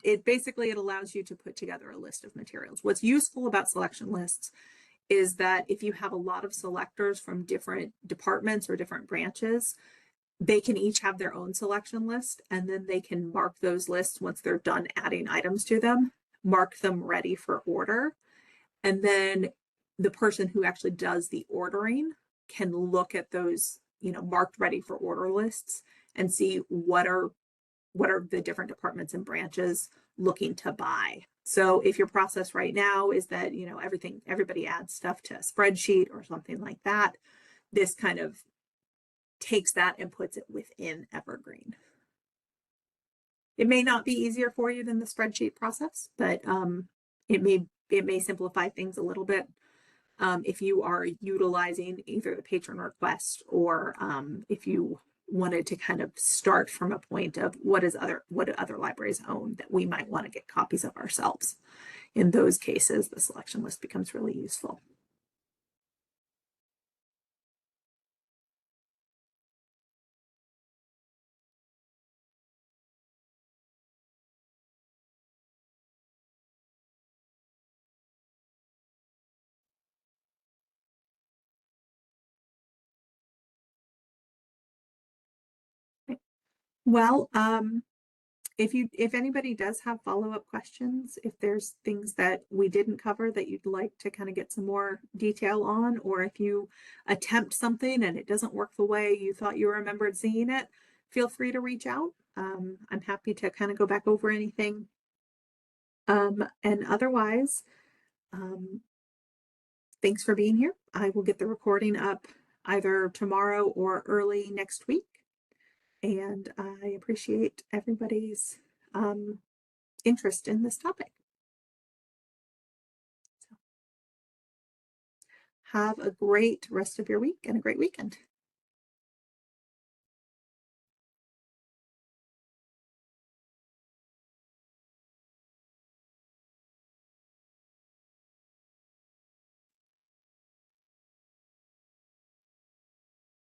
it allows you to put together a list of materials. What's useful about selection lists is that if you have a lot of selectors from different departments or different branches, they can each have their own selection list, and then they can mark those lists once they're done adding items to them, mark them ready for order. And then the person who actually does the ordering can look at those, marked ready for order lists and see what are the different departments and branches looking to buy. So if your process right now is that, everybody adds stuff to a spreadsheet or something like that, this kind of takes that and puts it within Evergreen. It may not be easier for you than the spreadsheet process, but it may simplify things a little bit if you are utilizing either the patron request or if you wanted to kind of start from a point of what do other libraries own that we might want to get copies of ourselves. In those cases, the selection list becomes really useful. Well, if anybody does have follow-up questions, if there's things that we didn't cover that you'd like to kind of get some more detail on, or if you attempt something and it doesn't work the way you thought you remembered seeing it, feel free to reach out. I'm happy to kind of go back over anything. And otherwise, thanks for being here. I will get the recording up either tomorrow or early next week. And I appreciate everybody's interest in this topic. So, have a great rest of your week and a great weekend.